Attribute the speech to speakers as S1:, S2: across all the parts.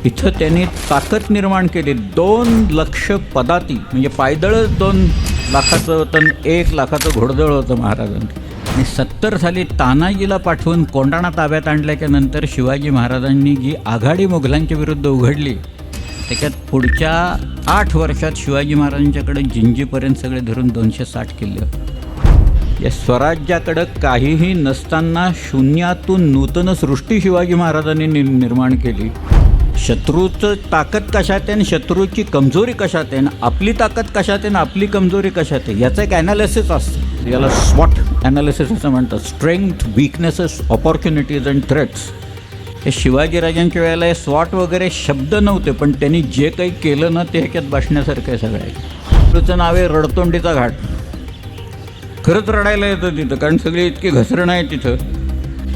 S1: इथं त्यांनी ताकद निर्माण केली. 2,00,000 पदाती, म्हणजे पायदळच 2,00,000 होतं, 1,00,000 घोडदळ होतं महाराजांचं. आणि 70 साली तानाजीला पाठवून कोंढाणा ताब्यात आणल्याच्या नंतर शिवाजी महाराजांनी जी आघाडी मुघलांच्या विरुद्ध उघडली, त्याच्यात पुढच्या 8 वर्षात शिवाजी महाराजांच्याकडे जिंजीपर्यंत सगळे धरून 260 किल्ले होते. या स्वराज्याकडं काहीही नसताना शून्यातून नूतन सृष्टी शिवाजी महाराजांनी निर्माण केली. शत्रूचं ताकद कशात आहे आणि शत्रूची कमजोरी कशात आहे, आपली ताकद कशात आहे आणि आपली कमजोरी कशात आहे, याचं एक ॲनालिसिस असतं. याला स्वॉट ॲनालिसिस असं म्हणतात. Strength, weaknesses, opportunities and threats. हे शिवाजीराजांच्या वेळेला हे स्वॉट वगैरे शब्द नव्हते, पण त्यांनी जे काही केलं ना ते ह्याच्यात बसण्यासारखं आहे. सगळ्या तुझं नाव आहे रडतोंडीचा घाट. खरंच रडायला येतं तिथं, कारण सगळी इतकी घसरण आहे तिथं.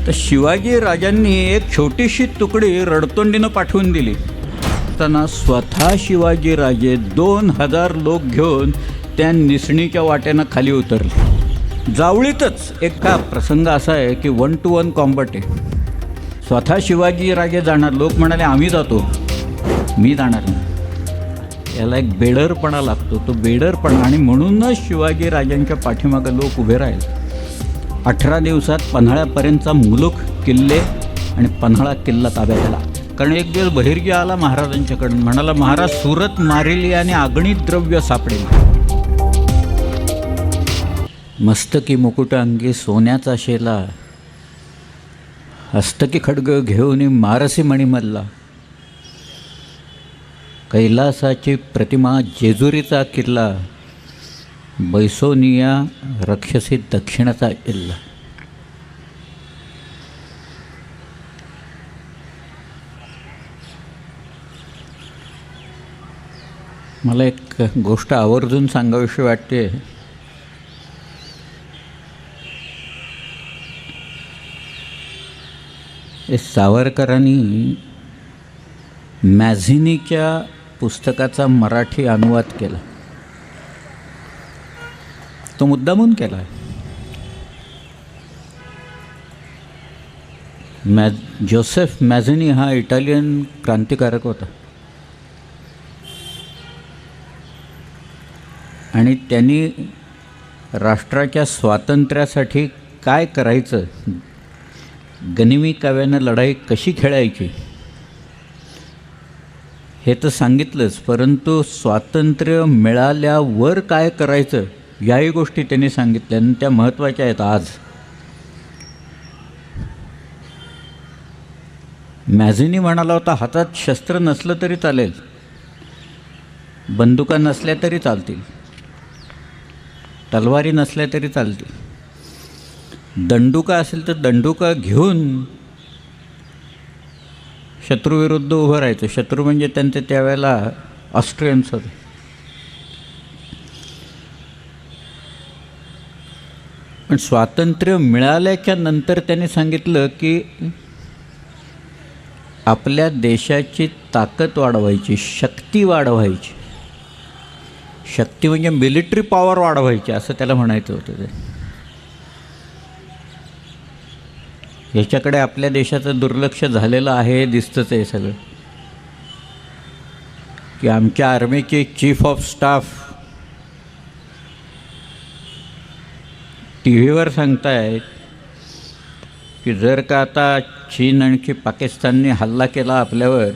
S1: तर शिवाजी राजांनी एक छोटीशी तुकडी रडतोंडीनं पाठवून दिली. असताना स्वतः शिवाजीराजे 2,000 लोक घेऊन त्या निसणीच्या वाट्यानं खाली उतरले. जावळीतच एक का प्रसंग असा आहे की 1-to-1 कॉम्बॅट आहे. स्वतः शिवाजीराजे जाणार, लोक म्हणाले आम्ही जातो, मी जाणार नाही. याला एक बेडरपणा लागतो, तो बेडरपणा. आणि म्हणूनच शिवाजीराजांच्या पाठीमागं लोक उभे राहिले. 18 दिवसात पन्हाळ्यापर्यंतचा मुलूक किल्ले आणि पन्हाळा किल्ला ताब्यात आला. कारण एक दिवस बहिर्जी आला महाराजांच्याकडून, म्हणाला महाराज सुरत मारिली आणि अगणित द्रव्य सापडेल. मस्तकी मुकुट अंगी सोन्याचा शेला, हस्तकी खड्ग घेऊन मारसी मणिमल्ला, कैलासाची प्रतिमा जेजुरीचा किल्ला, बैसोनिया रक्षसी दक्षिणाचा इल्ला. मला एक गोष्ट आवर्जून सांगावीशी वाटते. सावरकरांनी मॅझिनीच्या पुस्तकाचा मराठी अनुवाद केला. तो मुद्दामून केला आहे. जोसेफ मॅझिनी हा इटालियन क्रांतिकारक होता आणि त्यांनी राष्ट्राच्या स्वातंत्र्यासाठी काय करायचं, गनिमी काव्यानं लढाई कशी खेळायची हे तर सांगितलंच, परंतु स्वातंत्र्य मिळाल्यावर काय करायचं याही गोष्टी त्यांनी सांगितल्या आणि त्या महत्त्वाच्या आहेत. आज मॅझिनी म्हणाला होता, हातात शस्त्र नसलं तरी चालेल, बंदुका नसल्या तरी चालतील, तलवारी नसल्या तरी चालतील, दंडुका असेल तर दंडुका घेऊन शत्रूविरुद्ध उभं राहायचं. शत्रू म्हणजे त्यांचे त्यावेळेला ऑस्ट्रियन्स होते. पण स्वातंत्र्य मिळाल्याच्या नंतर त्यांनी सांगितलं की आपल्या देशाची ताकद वाढवायची, शक्ती वाढवायची. शक्ती म्हणजे मिलिटरी पॉवर वाढवायची असं त्याला म्हणायचं होतं. ते याच्याकडे आपल्या देशाचं दुर्लक्ष झालेलं आहे, दिसतंच आहे सगळं. की आमच्या आर्मीचे चीफ ऑफ स्टाफ टी व्हीवर सांगतायत की जर का आता चीन आणखी पाकिस्तानने हल्ला केला आपल्यावर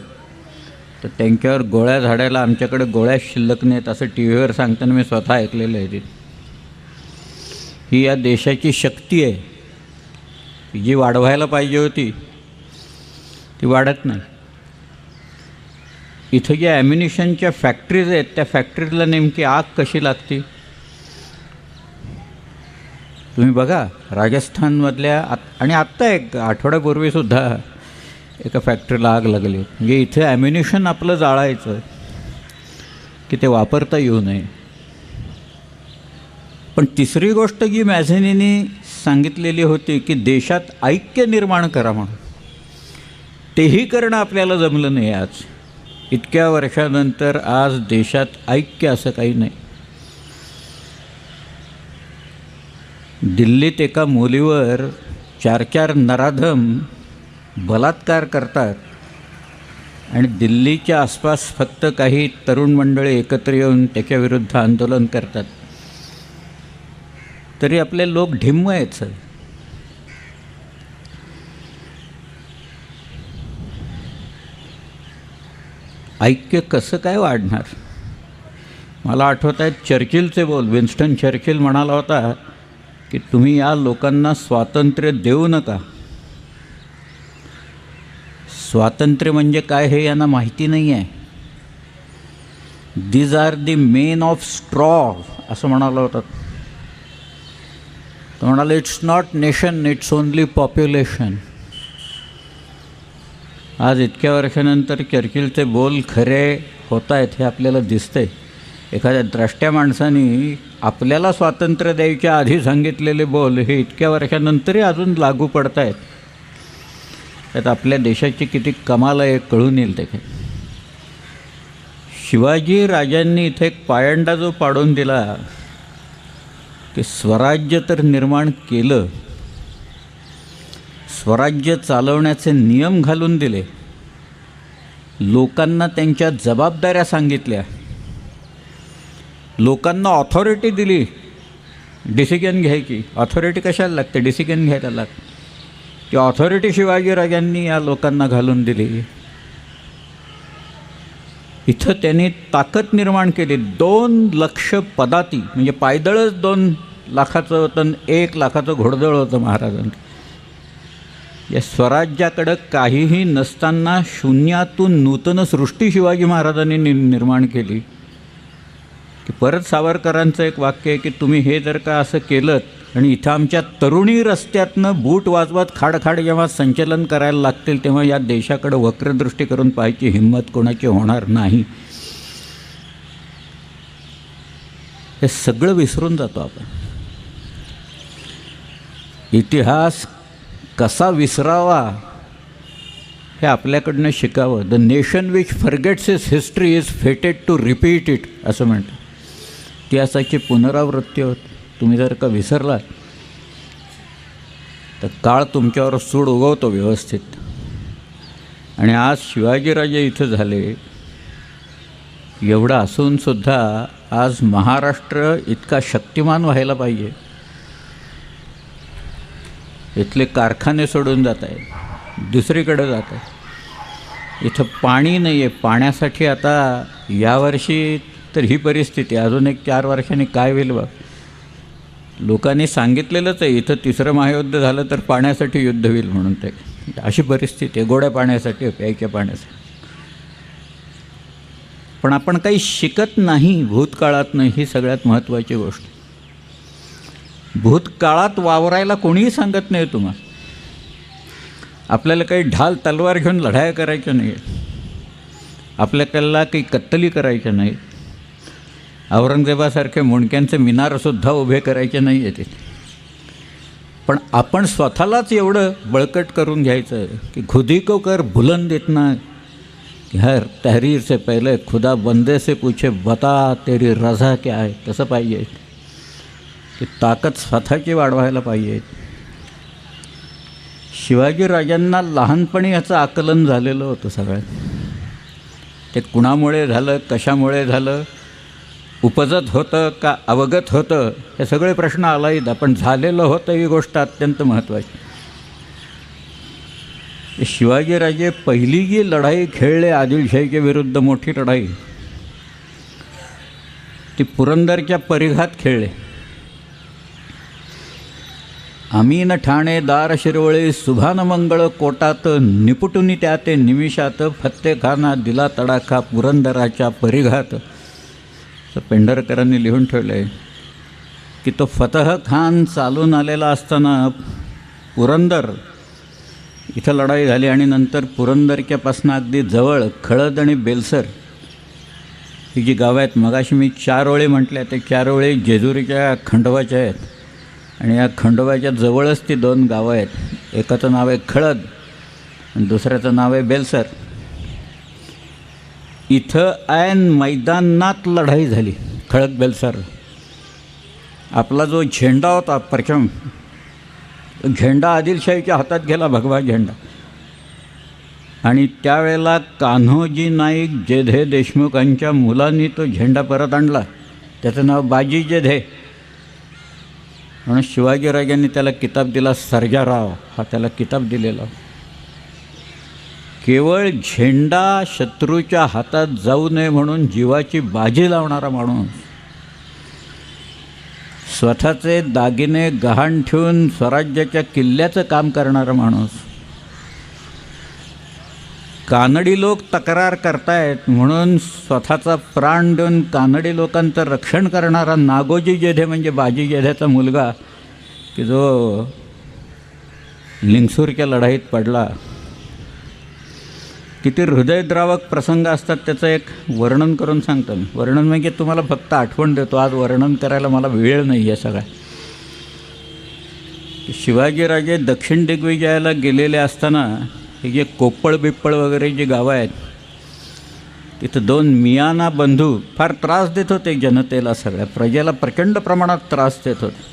S1: तर त्यांच्यावर गोळ्या झाडायला आमच्याकडे गोळ्या शिल्लक नाहीत, असं टी व्हीवर सांगताना मी स्वतः ऐकलेलं आहे. ते ही या देशाची शक्ती आहे, जी वाढवायला पाहिजे होती ती वाढत नाही. इथं ज्या ॲम्युनिशनच्या फॅक्टरीज आहेत त्या फॅक्टरीला नेमकी आग कशी लागते तुम्ही बघा. राजस्थानमधल्या आणि आत्ता एक आठवड्यापूर्वीसुद्धा एका फॅक्टरीला आग लागली. म्हणजे इथे ॲम्युनिशन आपलं जाळायचं की ते वापरता येऊ नये. पण तिसरी गोष्ट जी मॅझिनीने सांगितलेली होती की देशात ऐक्य निर्माण करा म्हणून, तेही करणं आपल्याला जमलं नाही. आज इतक्या वर्षानंतर आज देशात ऐक्य असं काही नाही. दिल्लीत एका मुलीवर 4-4 नराधम बलात्कार करतात आणि दिल्लीच्या आसपास फक्त काही तरुण मंडळी एकत्र येऊन त्याच्याविरुद्ध आंदोलन करतात, तरी आपले लोक ढिम्म आहेत सर. ऐक्य कसं काय वाढणार? मला आठवत आहेत चर्चिलचे बोल. विन्स्टन चर्चिल म्हणाला होता की तुम्ही या लोकांना स्वातंत्र्य देऊ नका. स्वातंत्र्य म्हणजे काय हे यांना माहिती नाही आहे. These are the main of straw असं म्हणाला होता. तो म्हणाला it's not nation, it's only population. आज इतक्या वर्षानंतर चर्चिलचे बोल खरे होत आहेत हे आपल्याला दिसतंय. एखाद्या द्रष्ट्या माणसाने आपल्याला स्वातंत्र्य द्यायच्या आधी सांगितलेले बोल हे इतक्या वर्षानंतरही अजून लागू पडत आहेत. त्यात आपल्या देशाची किती कमाल आहे कळून येईल. ते शिवाजी राजांनी इथे एक पायंडा जो पाडून दिला की स्वराज्य तर निर्माण केलं, स्वराज्य चालवण्याचे नियम घालून दिले, लोकांना त्यांच्या जबाबदाऱ्या सांगितल्या, लोकांना ऑथॉरिटी दिली डिसिजन घ्यायची. ऑथॉरिटी कशाला लागते? डिसिजन घ्यायला लागते. ती ऑथॉरिटी शिवाजीराजांनी या लोकांना घालून दिली. इथं त्यांनी ताकद निर्माण केली. 2 लक्ष पदाती म्हणजे पायदळच 2 लाखाचं होतं, 1 लाखाचं घोडदळ होतं महाराजांचं. या स्वराज्याकडं काहीही नसताना शून्यातून नूतन सृष्टी शिवाजी महाराजांनी निर्माण केली. की परत सावरकरांचं एक वाक्य आहे की तुम्ही हे जर का असं केलं आणि इथं आमच्या तरुणी रस्त्यातनं बूट वाजवत खाडखाड जेव्हा संचलन करायला लागतील तेव्हा या देशाकडं वक्रदृष्टी करून पाहायची हिंमत कोणाची होणार नाही. हे सगळं विसरून जातो आपण. इतिहास कसा विसरावा हे आपल्याकडनं शिकावं. The nation which forgets its history is fated to repeat it असं म्हणतात. इतिहासाची पुनरावृत्ती होत. तुम्ही जर का विसरलात तर काळ तुमच्यावर सूड उगवतो व्यवस्थित. आणि आज शिवाजीराजे इथं झाले एवढं असूनसुद्धा आज महाराष्ट्र इतका शक्तिमान व्हायला पाहिजे. इथले कारखाने सोडून जात आहेत, दुसरीकडे जात आहेत. इथं पाणी नाही आहे. पाण्यासाठी आता यावर्षी तर ही परिस्थिती, अजून एक 4 वर्षांनी काय होईल बघ. लोकांनी सांगितलेलंच आहे इथं 3रं महायुद्ध झालं तर पाण्यासाठी युद्ध होईल म्हणून. ते अशी परिस्थिती आहे, गोड्या पाण्यासाठी, प्यायच्या पाण्यासाठी. पण आपण काही शिकत नाही भूतकाळातनं, ही सगळ्यात महत्त्वाची गोष्ट. भूतकाळात वावरायला कोणीही सांगत नाही तुम्हाला. आपल्याला काही ढाल तलवार घेऊन लढाया करायच्या नाही आहेत, आपल्याला काही कत्तली करायच्या नाहीत, औरंगजेबासारखे मुंडक्यांचे मिनारसुद्धा उभे करायचे नाही आहेत. पण आपण स्वतःलाच एवढं बळकट करून घ्यायचं की खुदी को कर बुलंद इतना कि हर तहरीर से पहले खुदा बंदे से पूछे बता तेरी रजा क्या आहे. तसं पाहिजे. की ताकद स्वतःची वाढवायला पाहिजे. शिवाजीराजांना लहानपणी याचं आकलन झालेलं होतं सगळ्यात. ते कुणामुळे झालं, कशामुळे झालं, उपजत होतं का अवगत होतं, हे सगळे प्रश्न आलाहीत. पण झालेलं होतं ही गोष्ट अत्यंत महत्त्वाची. शिवाजीराजे पहिली जी लढाई खेळले आदिलशाहीच्या विरुद्ध, मोठी लढाई, ती पुरंदरच्या परिघात खेळले. आमीन ठाणे दार शिरवळे सुभान मंगळ कोटात, निपुटुनी त्या ते निमिषात, फत्तेखाना दिला तडाखा पुरंदराच्या परिघात. तर पेंढरकरांनी लिहून ठेवलं आहे की तो फतह खान चालून आलेला असताना पुरंदर इथं लढाई झाली. आणि नंतर पुरंदरच्यापासून अगदी जवळ खळद आणि बेलसर ही जी गावं आहेत, मगाशी मी 4 ओळी म्हटल्या, ते 4 ओळी जेजुरीच्या खंडोबाच्या आहेत. आणि या खंडोबाच्या जवळच ती 2 गावं आहेत. एकाचं नाव आहे खळद आणि दुसऱ्याचं नाव आहे बेलसर. इथं ऐन मैदानात लढाई झाली खळद बेलसर. आपला जो झेंडा होता प्रचम, झेंडा आदिलशाहीच्या हातात गेला, भगवा झेंडा. आणि त्यावेळेला कान्होजी नाईक जेधे देशमुखांच्या मुलांनी तो झेंडा परत आणला. त्याचं नाव बाजी जेधे म्हणून शिवाजीराजांनी त्याला किताब दिला. सर्जाराव हा त्याला किताब दिलेला. केवळ झेंडा शत्रूच्या हातात जाऊ नये म्हणून जीवाची बाजी लावणारा माणूस, स्वतःचे दागिने गहाण ठेवून स्वराज्याच्या किल्ल्याचं काम करणारा माणूस, कानडी लोक तक्रार करतायत म्हणून स्वतःचा प्राण देऊन कानडी लोकांचं रक्षण करणारा नागोजी जेधे म्हणजे बाजी जेधेचा मुलगा, की जो लिंगसूरच्या लढाईत पडला. किती हृदयद्रावक प्रसंग असतात त्याचं एक वर्णन करून सांगतो मी. वर्णन म्हणजे तुम्हाला फक्त आठवण देतो, आज वर्णन करायला मला वेळ नाही आहे सगळा. शिवाजीराजे दक्षिण दिग्विजयाला गेलेले असताना हे जे कोप्पळ बिप्पळ वगैरे जी गावं आहेत तिथं दोन मियाना बंधू फार त्रास देत होते जनतेला, सगळ्या प्रजेला प्रचंड प्रमाणात त्रास देत होते.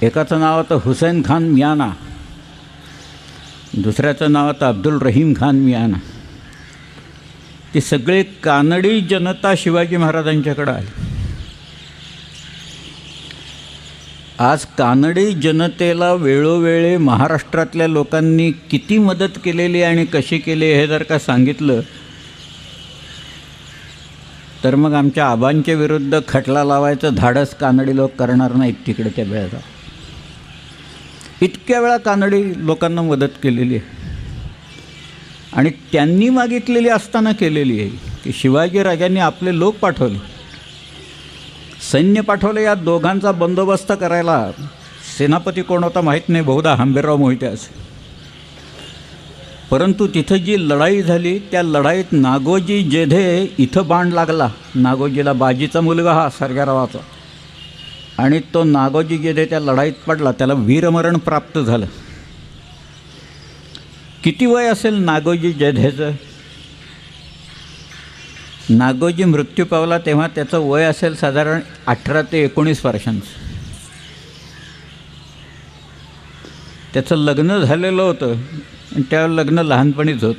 S1: एकाचं नाव होतं हुसेन खान मियाना, दुसऱ्याचं नाव होतं अब्दुल रहीम खान मियाना. ती सगळी कानडी जनता शिवाजी महाराजांच्याकडं आली. आज कानडी जनतेला वेळोवेळी महाराष्ट्रातल्या लोकांनी किती मदत केलेली आणि कशी केली हे जर का सांगितलं तर मग आमच्या आबांच्या विरुद्ध खटला लावायचं धाडस कानडी लोक करणार नाहीत तिकडे त्या वेळेला. इतक्या वेळा कानडी लोकांना मदत केलेली आहे आणि त्यांनी मागितलेली असताना केलेली आहे की शिवाजीराजांनी आपले लोक पाठवले, सैन्य पाठवलं या दोघांचा बंदोबस्त करायला. सेनापती कोण होता माहीत नाही, बहुधा हंबीरराव मोहिते असे. परंतु तिथं जी लढाई झाली त्या लढाईत नागोजी जेधे इथं बाण लागला. नागोजीला बाजीचा मुलगा हा सर्जारावाचा, आणि तो नागोजी जेधे त्या लढाईत पडला, त्याला वीरमरण प्राप्त झालं. किती वय असेल नागोजी जेधेचं? नागोजी मृत्यू पावला तेव्हा त्याचं वय असेल साधारण 18 ते 19 वर्षांचं. त्याचं लग्न झालेलं होतं आणि त्या लग्न लहानपणीच होत.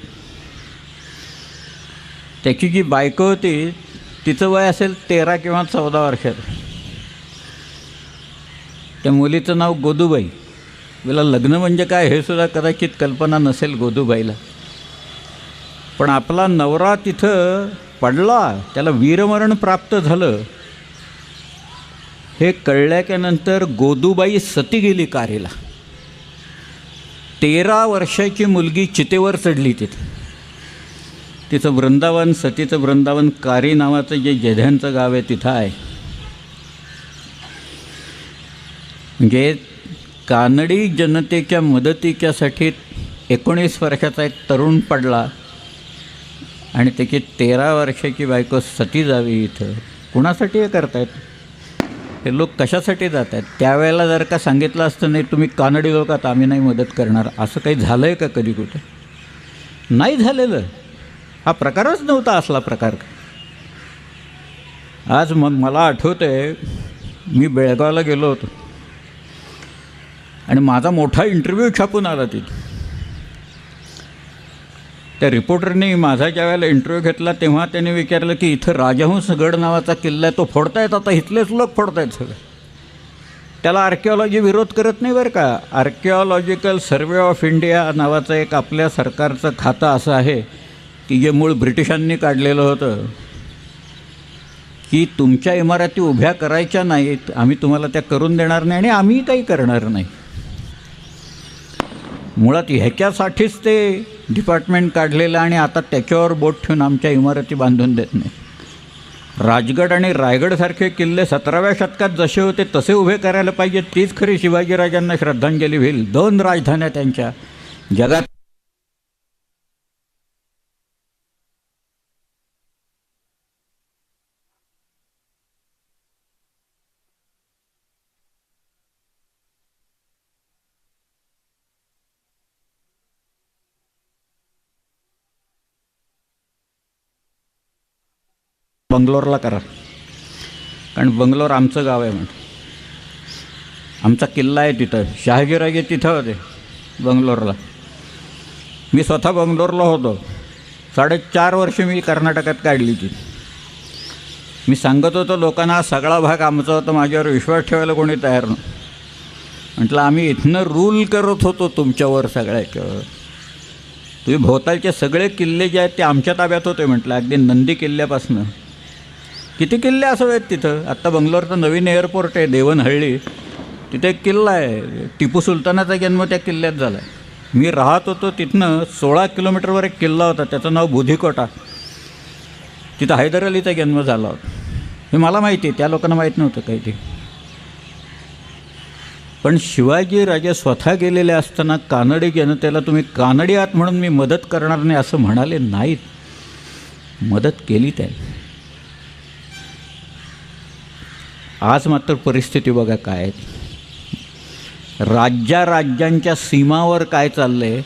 S1: त्याची जी बायको होती तिचं वय असेल 13 किंवा 14 वर्षाचं. त्या मुलीचं नाव गोदूबाई. तिला लग्न म्हणजे काय हे सुद्धा कदाचित कल्पना नसेल गोदूबाईला. पण आपला नवरा तिथं पडला, त्याला वीरमरण प्राप्त झालं हे कळल्याच्यानंतर गोदूबाई सती गेली कारीला. 13 वर्षाची मुलगी चितेवर चढली तिथे. तिचं वृंदावन, सतीचं वृंदावन कारी नावाचं जे जेध्यांचं गाव आहे तिथं आहे. म्हणजे कानडी जनतेच्या मदतीच्यासाठी 19 वर्षाचा एक तरुण पडला आणि त्याची 13 वर्षाची बायको सती जावी इथं. कुणासाठी हे करतायत हे लोक? कशासाठी जात आहेत? त्यावेळेला जर का सांगितलं असतं नाही तुम्ही कानडी लोक आता आम्ही नाही मदत करणार, असं काही झालं आहे का कधी कुठे? नाही झालेलं. हा प्रकारच नव्हता असला प्रकार. आज मला आठवतं आहे मी बेळगावला गेलो होतो आणि माझा मोठा इंटरव्ह्यू छापून आला तिथे. त्या रिपोर्टरने माझा ज्या वेळेला इंटरव्ह्यू घेतला तेव्हा त्याने विचारलं की इथं राजहंस गड नावाचा किल्ला आहे तो फोडतायत, आता इथलेच लोक फोडतायत सगळे. त्याला आर्किओलॉजी विरोध करत नाही बरं का. आर्किओलॉजिकल सर्वे ऑफ इंडिया नावाचं एक आपल्या सरकारचं खातं असं आहे की जे मूळ ब्रिटिशांनी काढलेलं होतं की तुमच्या इमारती उभ्या करायच्या नाहीत, आम्ही तुम्हाला त्या करून देणार नाही आणि आम्ही काही करणार नाही. मुळात ह्याच्यासाठीच ते डिपार्टमेंट काढलेलं आणि आता त्याच्यावर बोट ठेवून आमच्या इमारती बांधून देत नाही. राजगड आणि रायगडसारखे किल्ले 17व्या शतकात जसे होते तसे उभे करायला पाहिजे. तीच खरी शिवाजीराजांना श्रद्धांजली होईल. 2 राजधान्या त्यांच्या जगात. बंगलोरला करा, कारण बंगलोर आमचं गाव आहे. म्हणून आमचा किल्ला आहे तिथं. शहाजीराजे तिथं होते बंगलोरला. मी स्वतः बंगलोरला होतो. 4.5 वर्ष मी कर्नाटकात काढली ती. मी सांगत होतो लोकांना हा सगळा भाग आमचा होता, माझ्यावर विश्वास ठेवायला कोणी तयार नव्हतं. म्हटलं आम्ही इथनं रूल करत होतो तुमच्यावर सगळ्याच्यावर. तुम्ही भोवतालचे सगळे किल्ले जे आहेत ते आमच्या ताब्यात होते म्हटलं, अगदी नंदी किल्ल्यापासनं. किती किल्ले असावेत तिथं. आत्ता बंगलोरचं नवीन एअरपोर्ट आहे देवनहळ्ळी, तिथे एक किल्ला आहे. टिपू सुलतानाचा जन्म त्या किल्ल्यात झाला आहे. मी राहत होतो तिथनं 16 किलोमीटरवर एक किल्ला होता, त्याचं नाव बुधीकोटा. तिथं हैदर अलीचा जन्म झाला होता. हे मला माहिती आहे, त्या लोकांना माहीत नव्हतं काही ते. पण शिवाजीराजे स्वतः गेलेले असताना कानडी जनतेला तुम्ही कानडी आहात म्हणून मी मदत करणार नाही असं म्हणाले नाहीत. मदत केली त्याने. आज मात्र परिस्थिती बघा काय आहे. राज्यांच्या सीमावर काय चाललं आहे,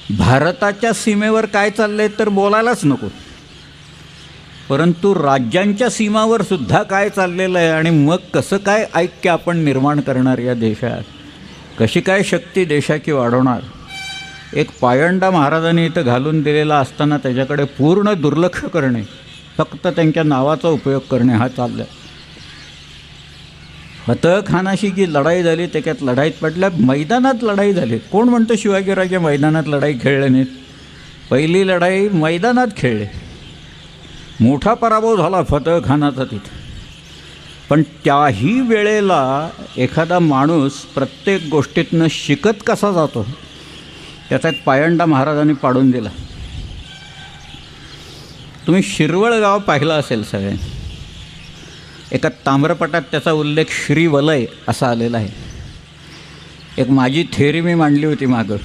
S1: भारताच्या सीमेवर काय चाललं आहे तर बोलायलाच नको. परंतु राज्यांच्या सीमावर सुद्धा काय चाललेलं आहे आणि मग कसं काय ऐक्य आपण निर्माण करणार या देशात, कशी काय शक्ती देशाची वाढवणार. एक पायंडा महाराजांनी इथं घालून दिलेला असताना त्याच्याकडे पूर्ण दुर्लक्ष करणे, फक्त त्यांच्या नावाचा उपयोग करणे हा चालला आहे. फतहखानाशी जी लढाई झाली त्याच्यात लढाईत पडल्या, मैदानात लढाई झाली. कोण म्हणतं शिवाजीराजे मैदानात लढाई खेळले नाहीत? पहिली लढाई मैदानात खेळले, मोठा पराभव झाला फतहखानाचा तिथं. पण त्याही वेळेला एखादा माणूस प्रत्येक गोष्टीतनं शिकत कसा जातो त्याचा एक पायंडा महाराजांनी पाडून दिला. तुम्ही शिरवळ गाव पाहिलं असेल सगळ्यांनी. एका ताम्रपटात त्याचा उल्लेख श्रीवलय असा आलेला आहे. एक माझी थेअरी मी मांडली होती मागं,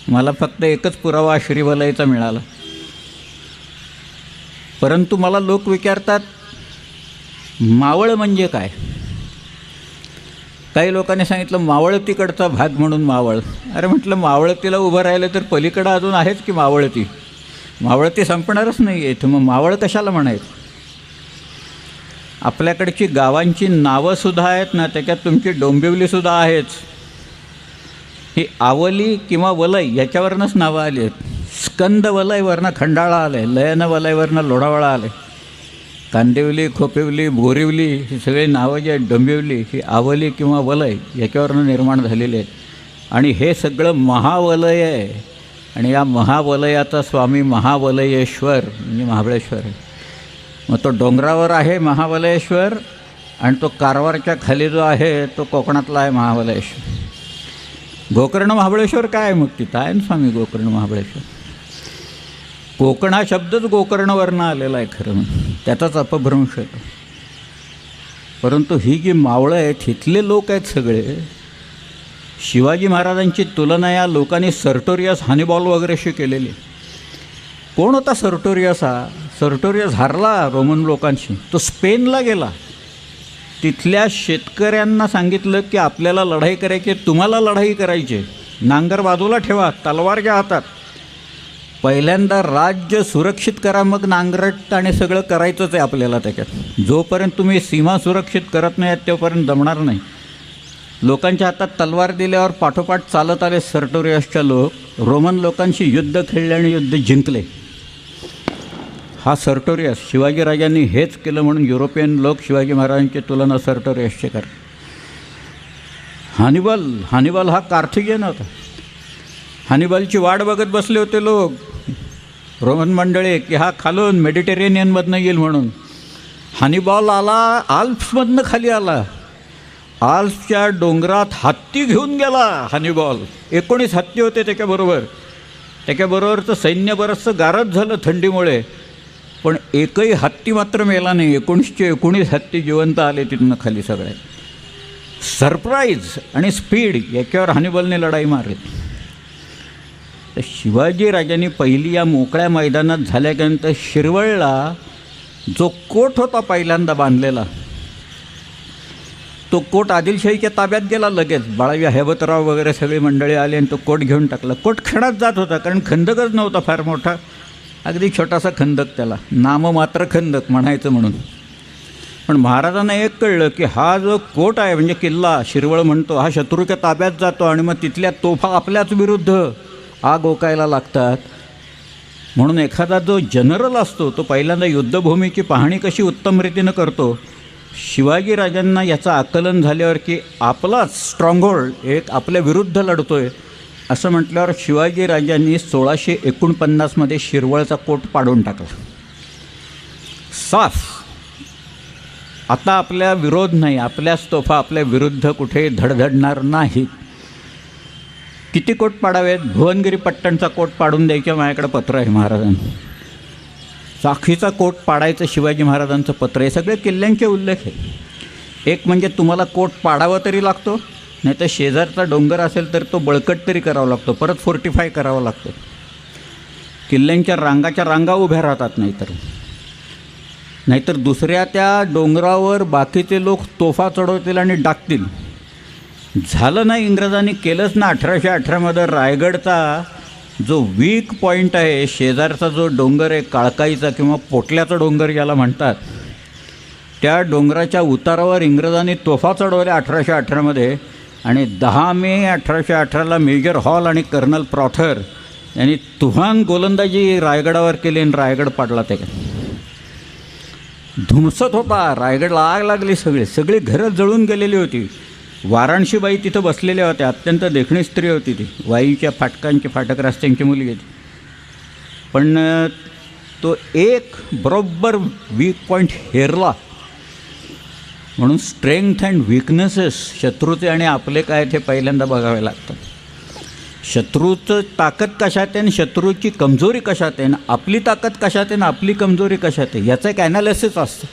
S1: मला फक्त एकच पुरावा श्रीवलयचा मिळाला. परंतु मला लोक विचारतात मावळ म्हणजे काय. काही लोकांनी सांगितलं मावळतीकडचा भाग म्हणून मावळ. अरे म्हटलं मावळतीला उभं राहिलं तर पलीकडं अजून आहेच की मावळती. मावळती संपणारच नाही आहे, तर मग मावळ कशाला म्हणायचं. आपल्याकडची गावांची नावंसुद्धा आहेत ना, त्याच्यात तुमची डोंबिवलीसुद्धा आहेच. ही आवली किंवा वलय याच्यावरनंच नावं आली आहेत. स्कंद वलयवरनं खंडाळा आलं आहे, लयन वलयवरनं लोढावळा आलं आहे. कांदिवली, खोपिवली, बोरिवली ही सगळी नावं जी आहेत डोंबिवली ही आवली किंवा वलय याच्यावरनं निर्माण झालेली आहेत. आणि हे सगळं महावलय आहे. आणि या महावलयाचा स्वामी महावलयेश्वर म्हणजे महाबळेश्वर आहे. मग तो डोंगरावर आहे महाबलेश्वर आणि तो कारवारच्या खाली जो आहे तो कोकणातला आहे महाबलेश्वर. गोकर्ण महाबळेश्वर काय आहे मग तिथं आहे ना स्वामी गोकर्ण महाबळेश्वर. कोकण हा शब्दच गोकर्णवरनं आलेला आहे खरं म्हणजे, त्याचाच अपभ्रंश येतो. परंतु ही जी मावळं आहेत इथले लोक आहेत सगळे. शिवाजी महाराजांची तुलना या लोकांनी सर्टोरियस हॅनिबॉल वगैरेशी केलेली. कोण होता सर्टोरियस हा? सर्टोरियस हारला रोमन लोकांशी, तो स्पेनला गेला. तिथल्या शेतकऱ्यांना सांगितलं की आपल्याला लढाई करायची, तुम्हाला लढाई करायची, नांगर बाजूला ठेवा, तलवार घ्या हातात. पहिल्यांदा राज्य सुरक्षित करा, मग नांगरट आणि सगळं करायचंच आहे आपल्याला त्याच्यात. जोपर्यंत तुम्ही सीमा सुरक्षित करत नाही तोपर्यंत जमणार नाही. लोकांच्या हातात तलवार दिल्यावर पाठोपाठ चालत आले सर्टोरियसच्या लोक. रोमन लोकांशी युद्ध खेळले आणि युद्ध जिंकले. हा सर्टोरियस. शिवाजीराजांनी हेच केलं म्हणून युरोपियन लोक शिवाजी महाराजांची तुलना सर्टोरियसचे करतात. हॅनिबल हा कार्थिगियन होता. हॅनिबलची वाट बघत बसले होते लोक रोमन मंडळी की हा खालून मेडिटेरेनियनमधनं येईल म्हणून. हॅनिबॉल आला, आल्प्समधनं खाली आला. आल्प्सच्या डोंगरात हत्ती घेऊन गेला हॅनिबॉल. 19 हत्ती होते त्याच्याबरोबर. त्याच्याबरोबरचं सैन्य बरंचसं गारद झालं थंडीमुळे, पण एकही हत्ती मात्र मेला नाही. 19 हत्ती जिवंत आले तिथनं खाली सगळे. सरप्राईज आणि स्पीड याच्यावर हॅनिबलने लढाई मारली. तर शिवाजीराजांनी पहिली या मोकळ्या मैदानात झाल्यानंतर शिरवळला जो कोट होता पहिल्यांदा बांधलेला, तो कोट आदिलशाहीच्या ताब्यात गेला लगेच. बाळाजी हैबतराव वगैरे सगळी मंडळी आली आणि तो कोट घेऊन टाकला. कोट खेळात जात होता कारण खंदकच नव्हता फार मोठा, अगदी छोटासा खंदक, त्याला नाममात्र खंदक म्हणायचं म्हणून. पण महाराजांना एक कळलं की हा जो कोट आहे म्हणजे किल्ला शिरवळ म्हणतो, हा शत्रूच्या ताब्यात जातो आणि मग तिथल्या तोफा आपल्याच विरुद्ध आग ओकायला लागतात. म्हणून एखादा जो जनरल असतो तो पहिल्यांदा युद्धभूमीची पाहणी कशी उत्तम रीतीनं करतो. शिवाजीराजांना याचं आकलन झाल्यावर की आपलाच स्ट्रॉंगहोल्ड एक आपल्या विरुद्ध लढतो आहे असं म्हटल्यावर शिवाजीराजांनी 1649मध्ये शिरवळचा कोट पाडून टाकला. साफ. आता आपल्या विरोध नाही, आपल्याच तोफा आपल्या विरुद्ध कुठे धडधडणार नाहीत. किती कोट पाडावेत? भुवनगिरी पट्टणचा कोट पाडून द्यायचं माझ्याकडे पत्र आहे महाराजांचं. साखीचा कोट पाडायचं शिवाजी महाराजांचं पत्र. हे सगळे किल्ल्यांचे उल्लेख आहे. एक म्हणजे तुम्हाला कोट पाडावा तरी लागतो, नाही तर शेजारचा डोंगर असेल तर तो बळकट तरी करावा लागतो, परत फोर्टिफाय करावा लागतो. किल्ल्यांच्या रांगाच्या रांगा उभ्या राहतात. नाहीतर दुसऱ्या त्या डोंगरावर बाकीचे लोक तोफा चढवतील आणि डाकतील. झालं नाही, इंग्रजांनी केलंच ना. 1818मध्ये रायगडचा जो वीक पॉईंट आहे, शेजारचा जो डोंगर आहे काळकाईचा किंवा पोटल्याचा डोंगर ज्याला म्हणतात, त्या डोंगराच्या उतारावर इंग्रजांनी तोफा चढवल्या 1818मध्ये. आणि 10 मे 1818ला मेजर हॉल आणि कर्नल प्रॉथर यांनी तुफान गोलंदाजी रायगडावर केली आणि रायगड पाडला. ते धुमसत होता, रायगडला आग लागली. सगळी घरं जळून गेलेली होती. वाराणसीबाई तिथं बसलेल्या होत्या. अत्यंत देखणी स्त्री होती ती, वाईच्या फाटक रस्त्यांची मुलगी ती. पण तो एक बरोबर वीक पॉईंट हेरला. म्हणून स्ट्रेंथ अँड विकनेसेस शत्रूचे आणि आपले काय ते पहिल्यांदा बघावे लागतात. शत्रूचं ताकद कशात आहे आणि शत्रूची कमजोरी कशात आहे, आपली ताकद कशात आहे आणि आपली कमजोरी कशात आहे, याचं एक ॲनालिसिस असतं.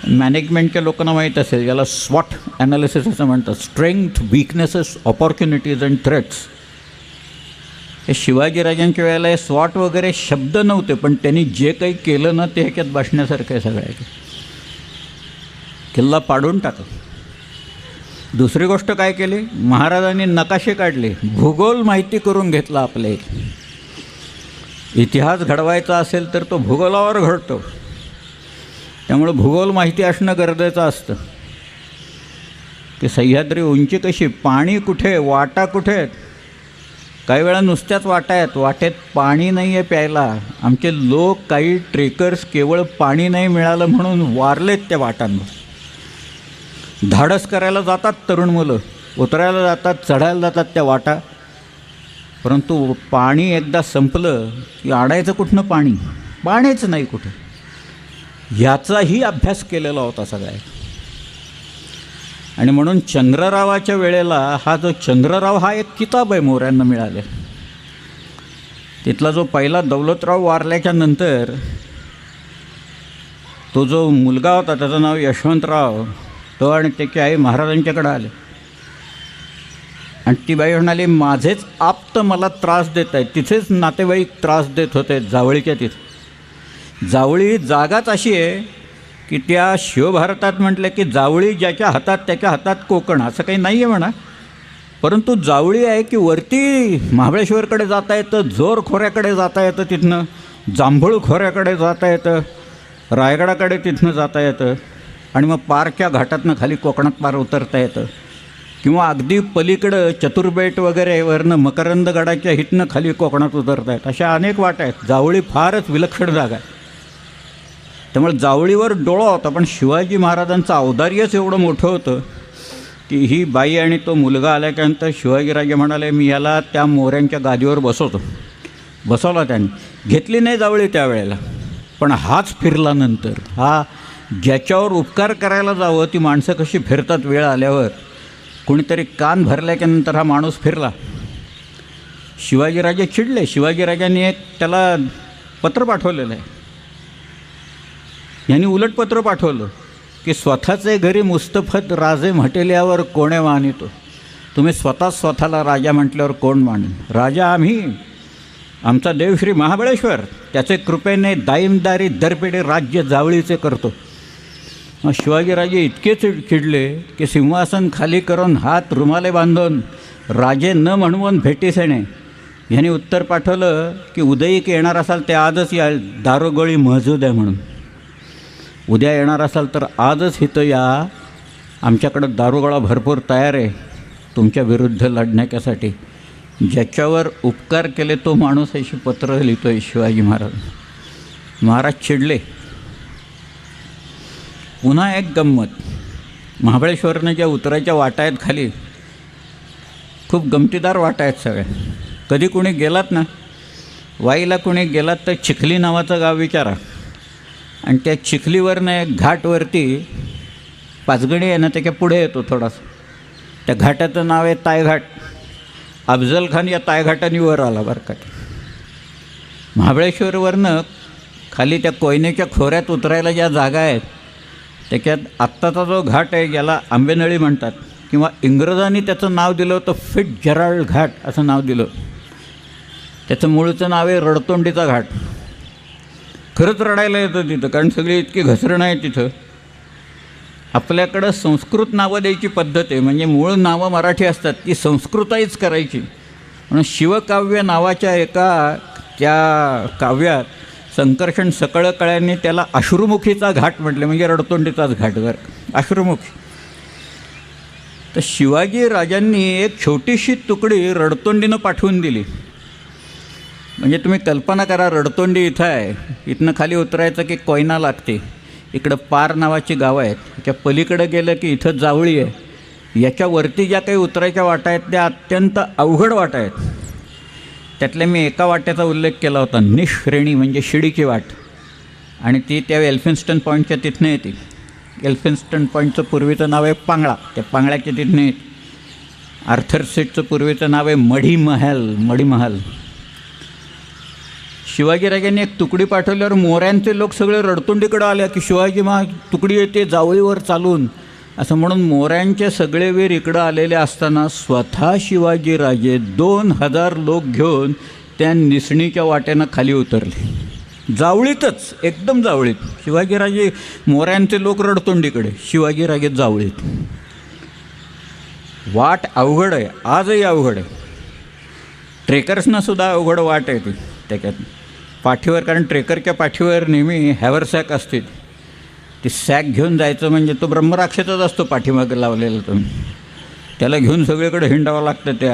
S1: मॅनेजमेंटच्या लोकांना माहीत असेल, याला स्वॉट ॲनालिसिस असं म्हणतात. Strength, weaknesses, opportunities and threats. हे शिवाजीराजांच्या वेळेला हे स्वॉट वगैरे शब्द नव्हते, पण त्यांनी जे काही केलं ना ते ह्याच्यात बसण्यासारखं आहे. सगळ्या किल्ला पाडून टाकला. दुसरी गोष्ट काय केली, महाराजांनी नकाशे काढले, भूगोल माहिती करून घेतला. आपले इतिहास घडवायचा असेल तर तो भूगोलावर घडतो. त्यामुळे भूगोल माहिती असणं गरजेचं असतं. की सह्याद्री उंची कशी, पाणी कुठे, वाटा कुठे आहेत. काही वेळा नुसत्याच वाटा आहेत, वाटेत पाणी नाही आहे प्यायला. आमचे लोक काही ट्रेकर्स केवळ पाणी नाही मिळालं म्हणून वारलेत त्या वाटांवर. धाडस करायला जातात तरुण मुलं, उतरायला जातात, चढायला जातात त्या वाटा. परंतु पाणी एकदा संपलं की आणायचं कुठनं पाणी, पाणीच नाही कुठं. ह्याचाही अभ्यास केलेला होता सगळ्या. आणि म्हणून चंद्ररावाच्या वेळेला हा जो चंद्रराव हा एक किताब आहे मोऱ्यांना मिळाले. तिथला जो पहिला दौलतराव वारल्याच्या नंतर तो जो मुलगा होता त्याचं नाव यशवंतराव, तो आणि त्याची आई महाराजांच्याकडे आले. आणि ती बाई म्हणाली, माझेच आप्त मला त्रास देत आहेत. तिथेच नातेवाईक त्रास देत होते जावळीच्या तिथे. जावळी जागाच अशी आहे की त्या शिवभारतात म्हटलं की जावळी ज्याच्या हातात त्याच्या हातात कोकण, असं काही नाही आहे म्हणा. परंतु जावळी आहे की वरती महाबळेश्वरकडे जाता येतं, जोर खोऱ्याकडे जाता येतं, तिथनं जांभूळ खोऱ्याकडे जाता येतं, रायगडाकडे तिथनं जाता येतं, आणि मग पारच्या घाटातनं खाली कोकणात पार उतरता येतं. किंवा अगदी पलीकडं चतुर्बेट वगैरे वरनं मकरंदगडाच्या हितनं खाली कोकणात उतरता येत. अशा अनेक वाटा आहेत. जावळी फारच विलक्षण जागा आहे. त्यामुळे जावळीवर डोळा होता. पण शिवाजी महाराजांचं औदार्यच एवढं मोठं होतं की ही बाई आणि तो मुलगा आल्याच्यानंतर शिवाजीराजे म्हणाले, मी याला त्या मोऱ्यांच्या गादीवर बसवतो. बसवला त्यांनी. घेतली नाही जावळी त्यावेळेला, पण हाच फिरला नंतर. हा ज्याच्यावर उपकार करायला जावं ती माणसं कशी फिरतात वेळ आल्यावर. कोणीतरी कान भरल्याच्यानंतर हा माणूस फिरला. शिवाजीराजे चिडले. शिवाजीराजांनी एक त्याला पत्र पाठवलेलं आहे. यांनी उलट पत्र पाठवलं की स्वतःचे घरी मुस्तफत राजे म्हटल्यावर कोणे मानितो. तुम्ही स्वतःला राजा म्हटल्यावर कोण मानेन. राजा आम्ही, आमचा देव श्री महाबळेश्वर, त्याचे कृपेने दाईमदारी दरपेढे राज्य जावळीचे करतो. मग शिवाजीराजे इतके चिडले की सिंहासन खाली करून हात रुमाले बांधून राजे न म्हणवून भेटीस येणे. ह्याने उत्तर पाठवलं की उद्या येणार असाल ते आजच या, दारोगोळी महजूद आहे म्हणून. उद्या येणार असाल तर आजच इथं या, आमच्याकडं दारुगोळा भरपूर तयार आहे तुमच्या विरुद्ध लढण्यासाठी. ज्याच्यावर उपकार केले तो माणूस अशी पत्र लिहितोय शिवाजी महाराज. महाराज चिडले. पुन्हा एक गंमत. महाबळेश्वरनं ज्या उतरायच्या वाटा आहेत खाली, खूप गमतीदार वाटा आहेत सगळ्या. कधी कोणी गेलात ना, वाईला कोणी गेलात तर चिखली नावाचं गाव विचारा, आणि त्या चिखलीवरनं एक घाटवरती पाचगणी आहे ना, त्याच्या पुढे येतो थोडासा. त्या घाटाचं नाव आहे तायघाट. अफजल खान या तायघाटाने वर आला बरं का. महाबळेश्वरवरनं खाली त्या कोयनेच्या खोऱ्यात उतरायला ज्या जागा आहेत, त्याच्यात आत्ताचा जो घाट आहे याला आंबेनळी म्हणतात, किंवा इंग्रजांनी त्याचं नाव दिलं होतं फिट्झजेराल्ड घाट असं नाव दिलं. त्याचं मूळचं नाव आहे रडतोंडीचा घाट. खरंच रडायला येतं तिथं, कारण सगळी इतकी घसरण आहे तिथं. आपल्याकडं संस्कृत नावं द्यायची पद्धत आहे, म्हणजे मूळ नावं मराठी असतात ती संस्कृताईच करायची. म्हणून शिवकाव्य नावाच्या एका त्या काव्यात संकर्षण सकळकळ्यांनी त्याला अश्रुमुखीचा घाट म्हटले, म्हणजे रडतोंडीचाच घाट. बरं, अश्रुमुखी. तर शिवाजी राजांनी एक छोटीशी तुकडी रडतोंडीनं पाठवून दिली. म्हणजे तुम्ही कल्पना करा, रडतोंडी इथं आहे, इथनं खाली उतरायचं की कोयना लागते, इकडं पार नावाची गावं आहेत, त्याच्या पलीकडं गेलं की इथं जावळी आहे, याच्यावरती ज्या काही उतरायच्या वाटा आहेत त्या अत्यंत अवघड वाटा आहेत. त्यातल्या मी एका वाट्याचा उल्लेख केला होता, निश्रेणी म्हणजे शिडीची वाट, आणि ती त्या एल्फिन्स्टन पॉईंटच्या तिथनं येते. एल्फिन्स्टन पॉईंटचं पूर्वीचं नाव आहे पांगळा, त्या पांगळ्याच्या तिथनं येते. आर्थर सीटचं पूर्वीचं नाव आहे मढीमहाल. शिवाजीराजांनी एक तुकडी पाठवल्यावर मोऱ्यांचे लोक सगळे रडतोंडीकडे आले की शिवाजी तुकडी येते जावळीवर चालून असं म्हणून. मोऱ्यांचे सगळे वीर इकडं आलेले असताना स्वतः शिवाजीराजे 2000 लोक घेऊन त्या निसणीच्या वाट्यानं खाली उतरले, जावळीतच, एकदम जावळीत. शिवाजीराजे मोऱ्यांचे लोक रडतोंडीकडे, शिवाजीराजे जावळीत. वाट अवघड आहे, आजही अवघड आहे. ट्रेकर्सनासुद्धा अवघड वाट आहे ती त्याच्यात पाठीवर, कारण ट्रेकरच्या पाठीवर नेहमी हॅवरसॅक असते. ती सॅक घेऊन जायचं म्हणजे तो ब्रह्मराक्षसच असतो पाठीमागं लावलेला. तुम्ही त्याला घेऊन सगळीकडे हिंडावं लागतं.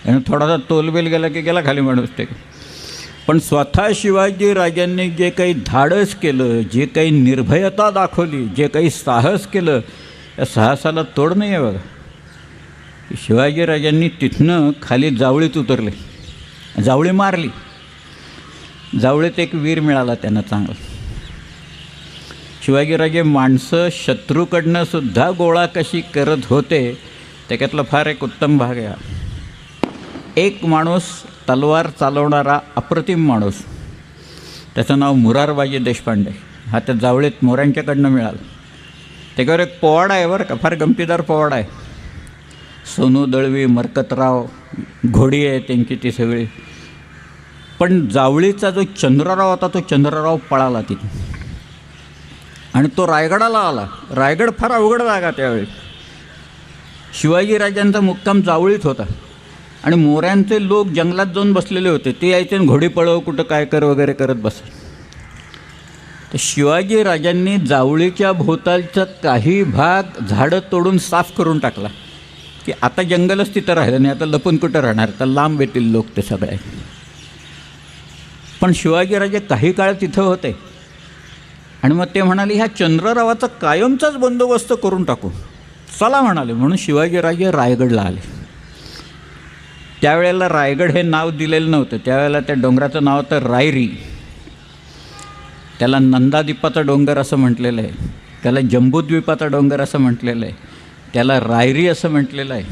S1: आणि थोडासा तोलबेल गेला की गेला खाली माणूस ते. पण स्वतः शिवाजी राजांनी जे काही धाडस केलं, जे काही निर्भयता दाखवली, जे काही साहस केलं, त्या साहसाला तोड नाही आहे बघा. शिवाजीराजांनी तिथनं खाली जावळीत उतरले, जावळी मारली. जावळीत एक वीर मिळाला त्यांना चांगला. शिवाजीराजे माणसं शत्रूकडनं सुद्धा गोळा कशी करत होते त्याच्यातला फार एक उत्तम भाग आहे. एक माणूस तलवार चालवणारा अप्रतिम माणूस, त्याचं नाव मुरारबाजी देशपांडे, हा त्या जावळीत मोऱ्यांच्याकडनं मिळाला. त्याच्यावर एक पोवाडा आहे बरं का, फार गमतीदार पोवाडा आहे. सोनू दळवी, मरकतराव, घोडी आहे त्यांची ती सगळी. पण जावळीचा जो चंद्रराव होता तो चंद्रराव पळाला तिथे, आणि तो रायगडाला आला. रायगड फार अवघड जागा त्यावेळी. शिवाजीराजांचा मुक्काम जावळीत होता, आणि मोऱ्यांचे लोक जंगलात जाऊन बसलेले होते. ते यायचे आणि घोडी पळव, कुठं काय कर वगैरे करत बसले. तर शिवाजीराजांनी जावळीच्या भोवतालचा काही भाग झाडं तोडून साफ करून टाकला की आता जंगलच तिथं राहिलं नाही, आता लपून कुठं राहणार, तर लांब येतील लोक ते सगळे. पण शिवाजीराजे काही काळ तिथं होते, आणि मग ते म्हणाले ह्या चंद्ररावाचा कायमचाच बंदोबस्त करून टाकू, चला म्हणाले. म्हणून शिवाजीराजे रायगडला आले. त्यावेळेला रायगड हे नाव दिलेलं नव्हतं. त्यावेळेला त्या डोंगराचं नाव होतं रायरी. त्याला नंदाद्वीपाचा डोंगर असं म्हटलेलं आहे, त्याला जंबूद्वीपाचा डोंगर असं म्हटलेलं आहे, त्याला रायरी असं म्हटलेलं आहे.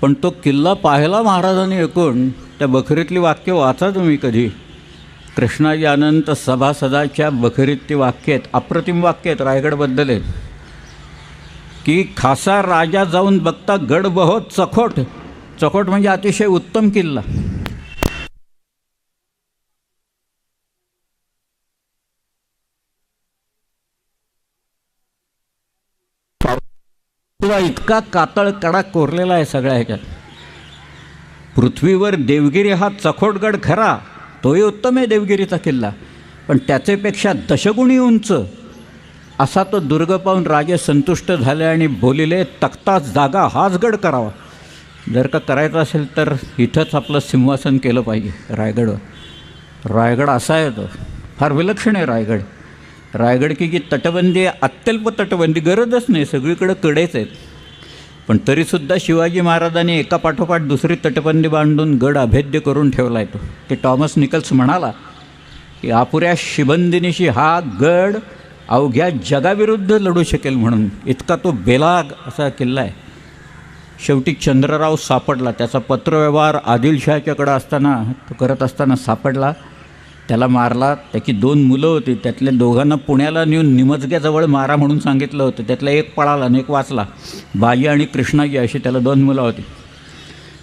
S1: पण तो किल्ला पाहायला महाराजांनी ऐकून त्या बखरीतली वाक्य वाचा तुम्ही कधी. कृष्णाजी अनंत सभासदाच्या बखरीत ती वाक्य आहेत, अप्रतिम वाक्य आहेत, रायगडबद्दल आहेत की खासा राजा जाऊन बघता गड बहोत चखोट. चखोट म्हणजे अतिशय उत्तम किल्ला. इतका कातळ कडा कोरलेला आहे सगळ्या ह्याच्यात. पृथ्वीवर देवगिरी हा चखोटगड खरा, तोही उत्तम आहे देवगिरीचा किल्ला, पण त्याचेपेक्षा दशगुणी उंच असा तो दुर्ग पाहून राजे संतुष्ट झाले आणि बोलिले तख्ताच जागा हाच गड करावा. जर का करायचं असेल तर इथंच आपलं सिंहासन केलं पाहिजे रायगडवर. रायगड असा आहे तो, फार विलक्षण आहे रायगड. रायगड की तटबंदी अत्यल्प तटबंदी, गरजच नाही, सगळीकडं कडेच आहेत. पण तरीसुद्धा शिवाजी महाराजांनी एका पाठोपाठ दुसरी तटबंदी बांधून गड अभेद्य करून ठेवला आहे तो. की टॉमस निकल्स म्हणाला की अपुऱ्या शिबंदिनीशी हा गड अवघ्या जगाविरुद्ध लढू शकेल म्हणून, इतका तो बेलाग असा किल्ला आहे. शेवटी चंद्रराव सापडला. त्याचा पत्रव्यवहार आदिलशहाच्याकडं असताना तो करत असताना सापडला. त्याला मारला. त्याची 2 मुलं होती, त्यातल्या दोघांना पुण्याला नेऊन निमजग्याजवळ मारा म्हणून सांगितलं होतं. त्यातला एक पळाला आणि एक वाचला. बाजी आणि कृष्णाजी अशी त्याला 2 मुलं होती.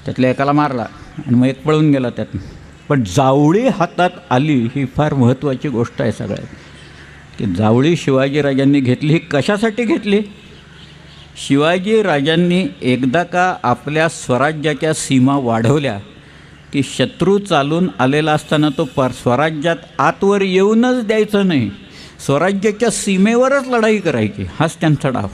S1: त्यातल्या एकाला मारला आणि मग एक पळून गेला त्यातून. पण जावळी हातात आली ही फार महत्त्वाची गोष्ट आहे सगळ्यात. की जावळी शिवाजीराजांनी घेतली. ही कशासाठी घेतली? शिवाजीराजांनी एकदा का आपल्या स्वराज्याच्या सीमा वाढवल्या की शत्रू चालून आलेला असताना तो स्वराज्यात आतवर येऊनच द्यायचं नाही, स्वराज्याच्या सीमेवरच लढाई करायची, हाच त्यांचा डाव.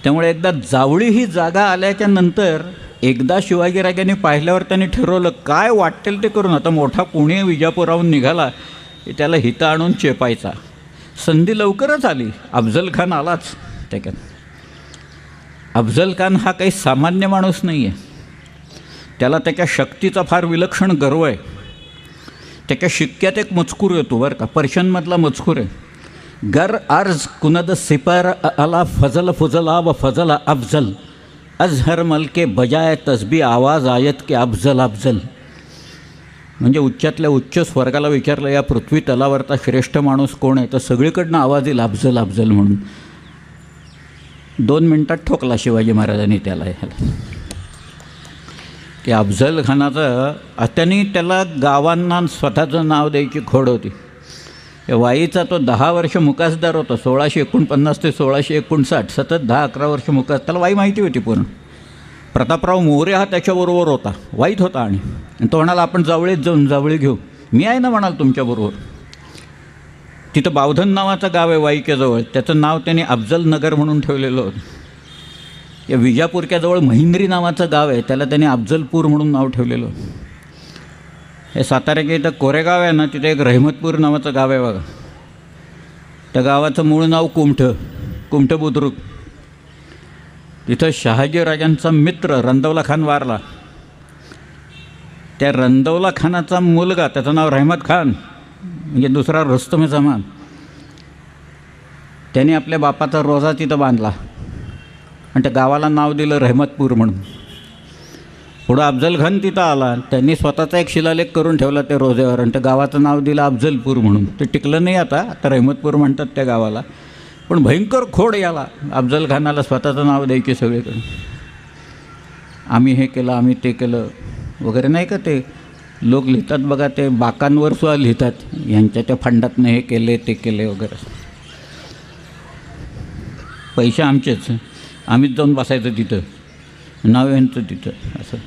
S1: त्यामुळे एकदा जावळी ही जागा आल्याच्या नंतर एकदा शिवाजीराजांनी पाहिल्यावर त्यांनी ठरवलं काय वाटेल ते करून. आता मोठा कोणी विजापुराहून निघाला की त्याला हिता आणून चेपायचा. संधी लवकरच आली. अफजल खान आलाच त्याच्यात. अफजल खान हा काही सामान्य माणूस नाही आहे. त्याला त्याच्या शक्तीचा फार विलक्षण गर्व आहे. त्याच्या शिक्क्यात एक मजकूर येतो बरं का, पर्शियनमधला मजकूर आहे. गर अर्ज कुनद सिपर अला फजल फुजला व फजल अफजल अजहर मलके बजाय तसबी आवाज आयत के अफजल अफजल. म्हणजे उच्चातल्या उच्च स्वर्गाला विचारलं या पृथ्वी तलावरचा श्रेष्ठ माणूस कोण आहे, तर सगळीकडनं आवाज येईल अफजल अफजल म्हणून. 2 मिनटात ठोकला शिवाजी महाराजांनी त्याला ह्याला. की अफजल खानाचं त्यांनी त्याला गावांना स्वतःचं नाव द्यायची खोड होती. वाईचा तो 10 वर्ष मुकासदार होता. 1649 ते 1659 सतत 10-11 वर्ष मुकास. त्याला वाई माहिती होती पूर्ण. प्रतापराव मोरे हा त्याच्याबरोबर होता, वाईत होता. आणि तो म्हणाला आपण जावळीत जाऊन जावळी घेऊ. मी आहे ना म्हणाल तुमच्याबरोबर. तिथं बावधन नावाचं गाव आहे वाईच्या जवळ, त्याचं नाव त्यांनी अफजल नगर म्हणून ठेवलेलं होतं. या विजापूरच्याजवळ महिंद्री नावाचं गाव आहे, त्याला त्यांनी अफजलपूर म्हणून नाव ठेवलेलं. हे साताऱ्याच्या इथं कोरेगाव आहे ना, तिथे एक रहमतपूर नावाचं गाव आहे बघा. त्या गावाचं मूळ नाव कुमठ बुद्रुक. तिथं शहाजीराजांचा मित्र रंदौला खान वारला. त्या रंदौला खानाचा मुलगा, त्याचं नाव रहमत खान म्हणजे दुसरा रुस्तम जमान, त्याने आपल्या बापाचा रोजा तिथं बांधला आणि त्या गावाला नाव दिलं रहमतपूर म्हणून. पुढं अफजल खान तिथं आला, त्यांनी स्वतःचा एक शिलालेख करून ठेवला त्या रोजेवर आणि त्या गावाचं नाव दिलं अफजलपूर म्हणून. ते टिकलं नाही. आता रहमतपूर म्हणतात त्या गावाला. पण भयंकर खोड याला अफजल खानाला स्वतःचं नाव द्यायचे सगळीकडे. आम्ही हे केलं, आम्ही ते केलं वगैरे नाही का. ते लोक लिहितात बघा, ते बाकांवर सुद्धा लिहितात यांच्या त्या फंडातनं हे केले ते केले वगैरे. पैसे आमचेच, आम्हीच जाऊन बसायचं तिथं, नाव यांचं तिथं असं.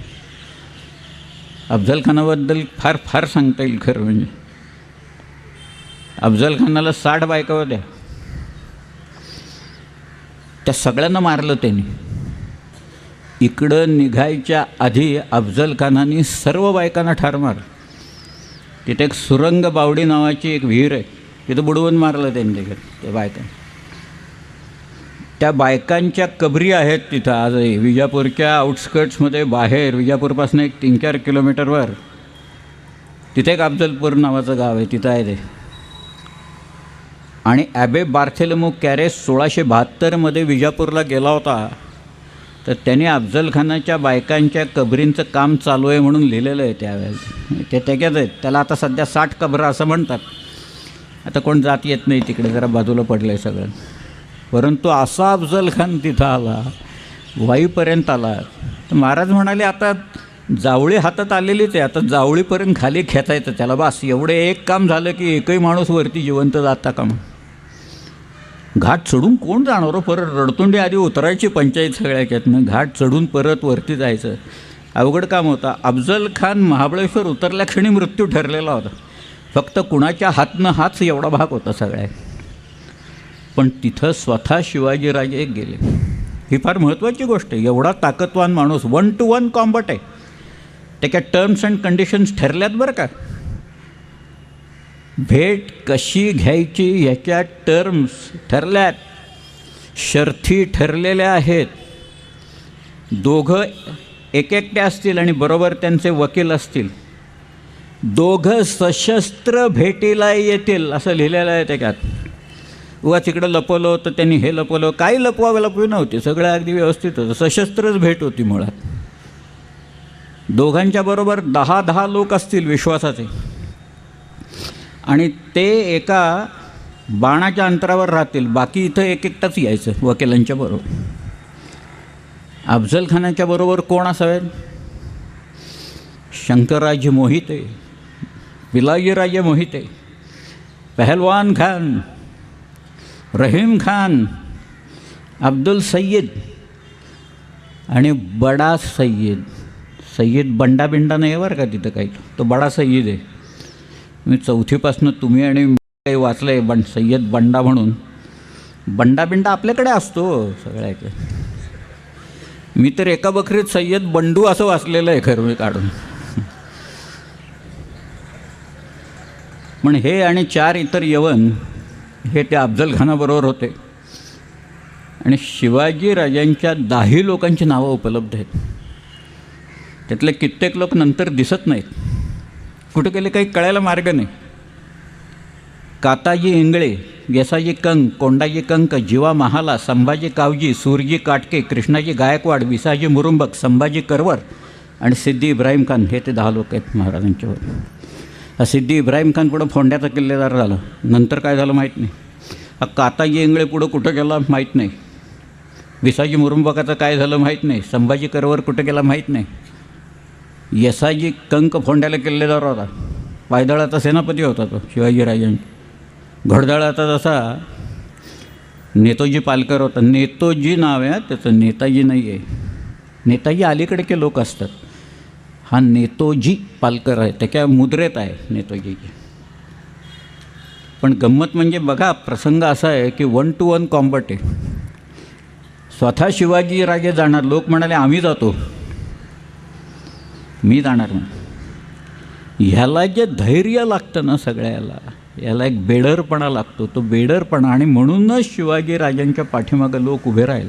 S1: अफजल खानाबद्दल फार फार सांगता येईल खरं म्हणजे. अफजल खानाला 60 बायका होत्या. त्या सगळ्यांना मारलं त्यांनी. इकडं निघायच्या आधी अफजल खानाने सर्व बायकांना ठार मारलं. तिथे एक सुरंग बावडी नावाची एक विहीर आहे, तिथं बुडवून मारलं त्यांनी त्या बायकांना. त्या बायकांच्या कबरी आहेत तिथं आजही. विजापूरच्या आउटस्कर्ट्समध्ये बाहेर, विजापूरपासून एक 3-4 किलोमीटरवर तिथे एक अफजलपूर नावाचं गाव आहे, तिथं आहे ते. आणि ॲबे बार्थेलमू कॅरेस 1672मध्ये विजापूरला गेला होता, तर त्याने अफजल खानाच्या बायकांच्या कबरींचं काम चालू आहे म्हणून लिहिलेलं आहे त्यावेळेला. ते त्याच्यात आहेत. त्याला आता सध्या 60 कबरं असं म्हणतात. आता कोण जात येत नाही तिकडे, जरा बाजूला पडलं आहे सगळं. परंतु असा अफजल खान तिथं आला, वाईपर्यंत आला. तर महाराज म्हणाले आता जावळी हातात आलेलीच आहे, आता जावळीपर्यंत खाली खेचायचं त्याला, बस एवढे एक काम झालं की एकही माणूस वरती जिवंत जाता का. मग घाट चढून कोण जाणार हो, परत रडतुंडी आधी उतरायची पंचायत सगळ्याच्यातनं, घाट चढून परत वरती जायचं अवघड काम होतं. अफजल खान महाबळेश्वर उतरल्या क्षणी मृत्यू ठरलेला होता. फक्त कुणाच्या हातनं हाच एवढा भाग होता सगळ्या. पण तिथं स्वतः शिवाजीराजे गेले ही फार महत्त्वाची गोष्ट आहे. एवढा ताकदवान माणूस 1-to-1 कॉम्बॅट आहे. त्याच्या टर्म्स अँड कंडिशन्स ठरल्यात बरं का. भेट कशी घ्यायची ह्याच्या टर्म्स ठरल्यात, शर्थी ठरलेल्या आहेत. दोघं एकटे असतील आणि बरोबर त्यांचे वकील असतील. दोघं सशस्त्र भेटीला येतील असं लिहिलेलं आहे त्याच्यात. उगा तिकडं लपवलं होतं त्यांनी, हे लपवलं, काही लपवी नव्हती, सगळं अगदी व्यवस्थित होतं. सशस्त्रच भेट होती मुळात. दोघांच्या बरोबर 10 लोक असतील विश्वासाचे, आणि ते एका बाणाच्या अंतरावर राहतील. बाकी इथं एकटाच यायचं वकिलांच्या बरोबर. अफजल खानाच्या बरोबर कोण असावेत? शंकरराजे मोहिते, पिलाजीराजे मोहिते, पहलवान खान, रहीम खान, अब्दुल सय्यद आणि बडा सय्यद. सय्यद बंडा नाही आहे बरं का तिथं काही, तो बडा सय्यद आहे. मी चौथीपासून तुम्ही आणि मी काही वाचलं आहे सय्यद बंडा म्हणून. बंडा आपल्याकडे असतो सगळ्याकडे. मी तर एका बकरीत सय्यद बंडू असं वाचलेलं आहे खरं मी काढून. पण हे आणि 4 इतर यवन हे त्या अफजल खानाबरोबर होते. आणि शिवाजी राजांच्या 10 लोकांची नावं उपलब्ध आहेत. त्यातले कित्येक लोक नंतर दिसत नाहीत, कुठे गेले काही कळायला मार्ग नाही. काताजी इंगळे, येसाजी कंक, कोंडाजी कंक, जीवा महाला, संभाजी कावजी, सूरजी काटके, कृष्णाजी गायकवाड, विसाजी मुरुंबक, संभाजी करवर आणि सिद्धी इब्राहिम खान. हे ते 10 लोक आहेत महाराजांच्यावर. हा सिद्धी इब्राहिम खान पुढं फोंड्याचा किल्लेदार झाला, नंतर काय झालं माहीत नाही. हा काताजी इंगळे पुढं कुठं गेला माहीत नाही. विसाजी मुरुंबकाचं काय झालं माहीत नाही. संभाजी करवर कुठं गेला माहीत नाही. येसाजी कंक फोंड्याला किल्लेदार होता, पायदळाचा सेनापती होता तो शिवाजीराजांचा. घोडदळाचा जसा नेतोजी पालकर होता. नेतोजी नाव आहे त्याचं, नेताजी नाही आहे. नेताजी अलीकडे लोक असतात. हा नेतोजी पालकर आहे, त्याच्या मुद्रेत आहे नेतोजीची. पण गंमत म्हणजे बघा, प्रसंग असा आहे की 1-to-1 कॉम्बॅट आहे. स्वतः शिवाजी राजे जाणार. लोक म्हणाले आम्ही जातो, मी जाणार नाही. ह्याला जे धैर्य लागतं ना सगळ्याला, याला एक बेडरपणा लागतो. तो बेडरपणा, आणि म्हणूनच शिवाजी राजांच्या पाठीमागं लोक उभे राहील.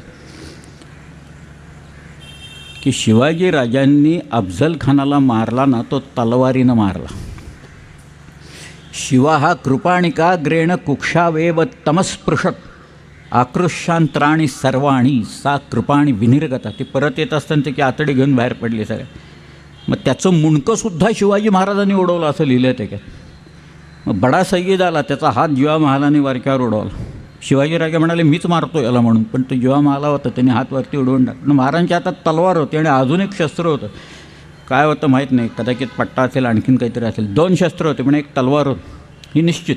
S1: की शिवाजी राजांनी अफजल खानाला मारला ना, तो तलवारीनं मारला. शिवा हा कृपाणिका ग्रेण कुक्षावेव तमस्पृशत आकृष्यांत्राणी सर्वाणी सा कृपाणी विनिर्गता. ती परत येत असताना त्याची आतडी घेऊन बाहेर पडली सगळ्या. मग त्याचं मुंडकंसुद्धा शिवाजी महाराजांनी उडवलं असं लिहिलं आहे त्याच्यात. मग बडा सय्यद आला, त्याचा हात जीवा महालाने वरच्यावर उडवला. शिवाजीराजे म्हणाले मीच मारतो याला म्हणून, पण तो जीवा महाला होता, त्याने हात वरती उडवून टाकला. महाराजांच्या हातात तलवार होती आणि अजून एक शस्त्र होतं. काय होतं माहीत नाही, कदाचित पट्टा असेल, आणखीन काहीतरी असेल. 2 शस्त्र होते पण एक तलवार होती, ही निश्चित.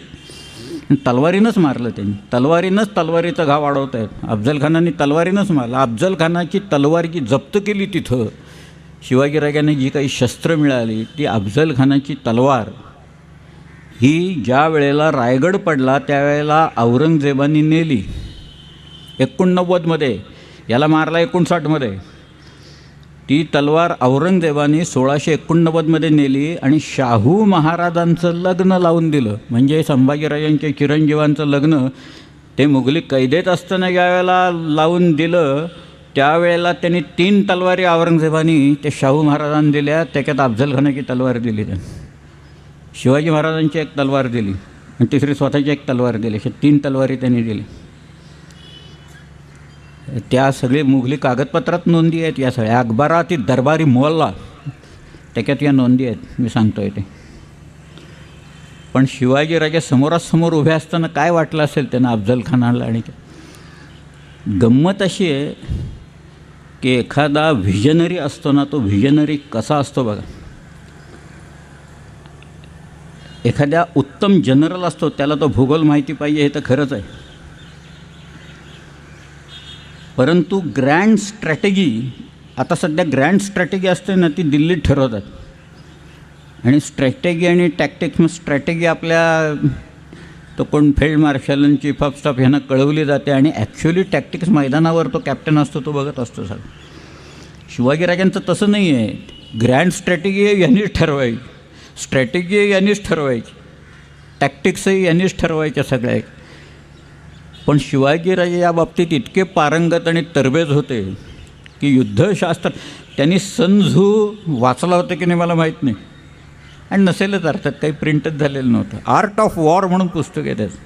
S1: तलवारीनंच मारलं त्यांनी. तलवारीचा घाव वाढवत आहेत. अफजल खानाने तलवारीनंच मारलं. अफजल खानाची तलवार जी जप्त केली तिथं, शिवाजीराजांनी जी काही शस्त्र मिळाली, ती अफजल खानाची तलवार ही ज्या वेळेला रायगड पडला त्यावेळेला औरंगजेबाने नेली 89मध्ये, याला मारला 59मध्ये. ती तलवार औरंगजेबाने 1689मध्ये नेली आणि शाहू महाराजांचं लग्न लावून दिलं. म्हणजे संभाजीराजांच्या चिरंजीवांचं लग्न ते मुघली कैदेत असताना ज्यावेळेला लावून दिलं, त्यावेळेला त्यांनी 3 तलवारी औरंगजेबाने ते शाहू महाराजांना दिल्या. त्याच्यात अफजल खानाची तलवार दिली त्यांनी, शिवाजी महाराजांची एक तलवार दिली आणि तिसरी स्वतःची एक तलवार दिली. अशा 3 तलवारी त्यांनी दिली. त्या सगळे मुघली कागदपत्रात नोंदी आहेत या सगळ्या. अकबराती दरबारी मोहल्ला त्याच्यात या नोंदी आहेत, मी सांगतो आहे ते. पण शिवाजीराजे समोरासमोर उभे असताना काय वाटलं असेल त्यांना अफजल खानाला. आणि गंमत अशी आहे की एखादा व्हिजनरी असतो ना, तो व्हिजनरी कसा असतो बघा. एखाद्या उत्तम जनरल असतो, त्याला तो भूगोल माहिती पाहिजे, हे तर खरंच आहे. परंतु ग्रँड स्ट्रॅटेजी, आता सध्या ग्रँड स्ट्रॅटेजी असते ना, ती दिल्लीत ठरवतात. आणि स्ट्रॅटेजी आणि टॅक्टिक्स, मग स्ट्रॅटेजी आपल्या तो कोण फील्ड मार्शल आणि चीफ ऑफ स्टाफ ह्यांना कळवली जाते आणि ॲक्च्युली टॅक्टिक्स मैदानावर तो कॅप्टन असतो, तो बघत असतो सगळं. शिवाजीराजांचं तसं नाही आहे. ग्रँड स्ट्रॅटेजी यांनीच ठरवायची, स्ट्रॅटेजी यांनीच ठरवायची, टॅक्टिक्सही यांनीच ठरवायच्या सगळ्या. पण शिवाजीराजे या बाबतीत इतके पारंगत आणि तरबेज होते की युद्धशास्त्र त्यांनी सन झू वाचला होता की नाही मला माहीत नाही, आणि नसेलच अर्थात, काही प्रिंटच झालेलं नव्हतं. आर्ट ऑफ वॉर म्हणून पुस्तक आहे त्याचं.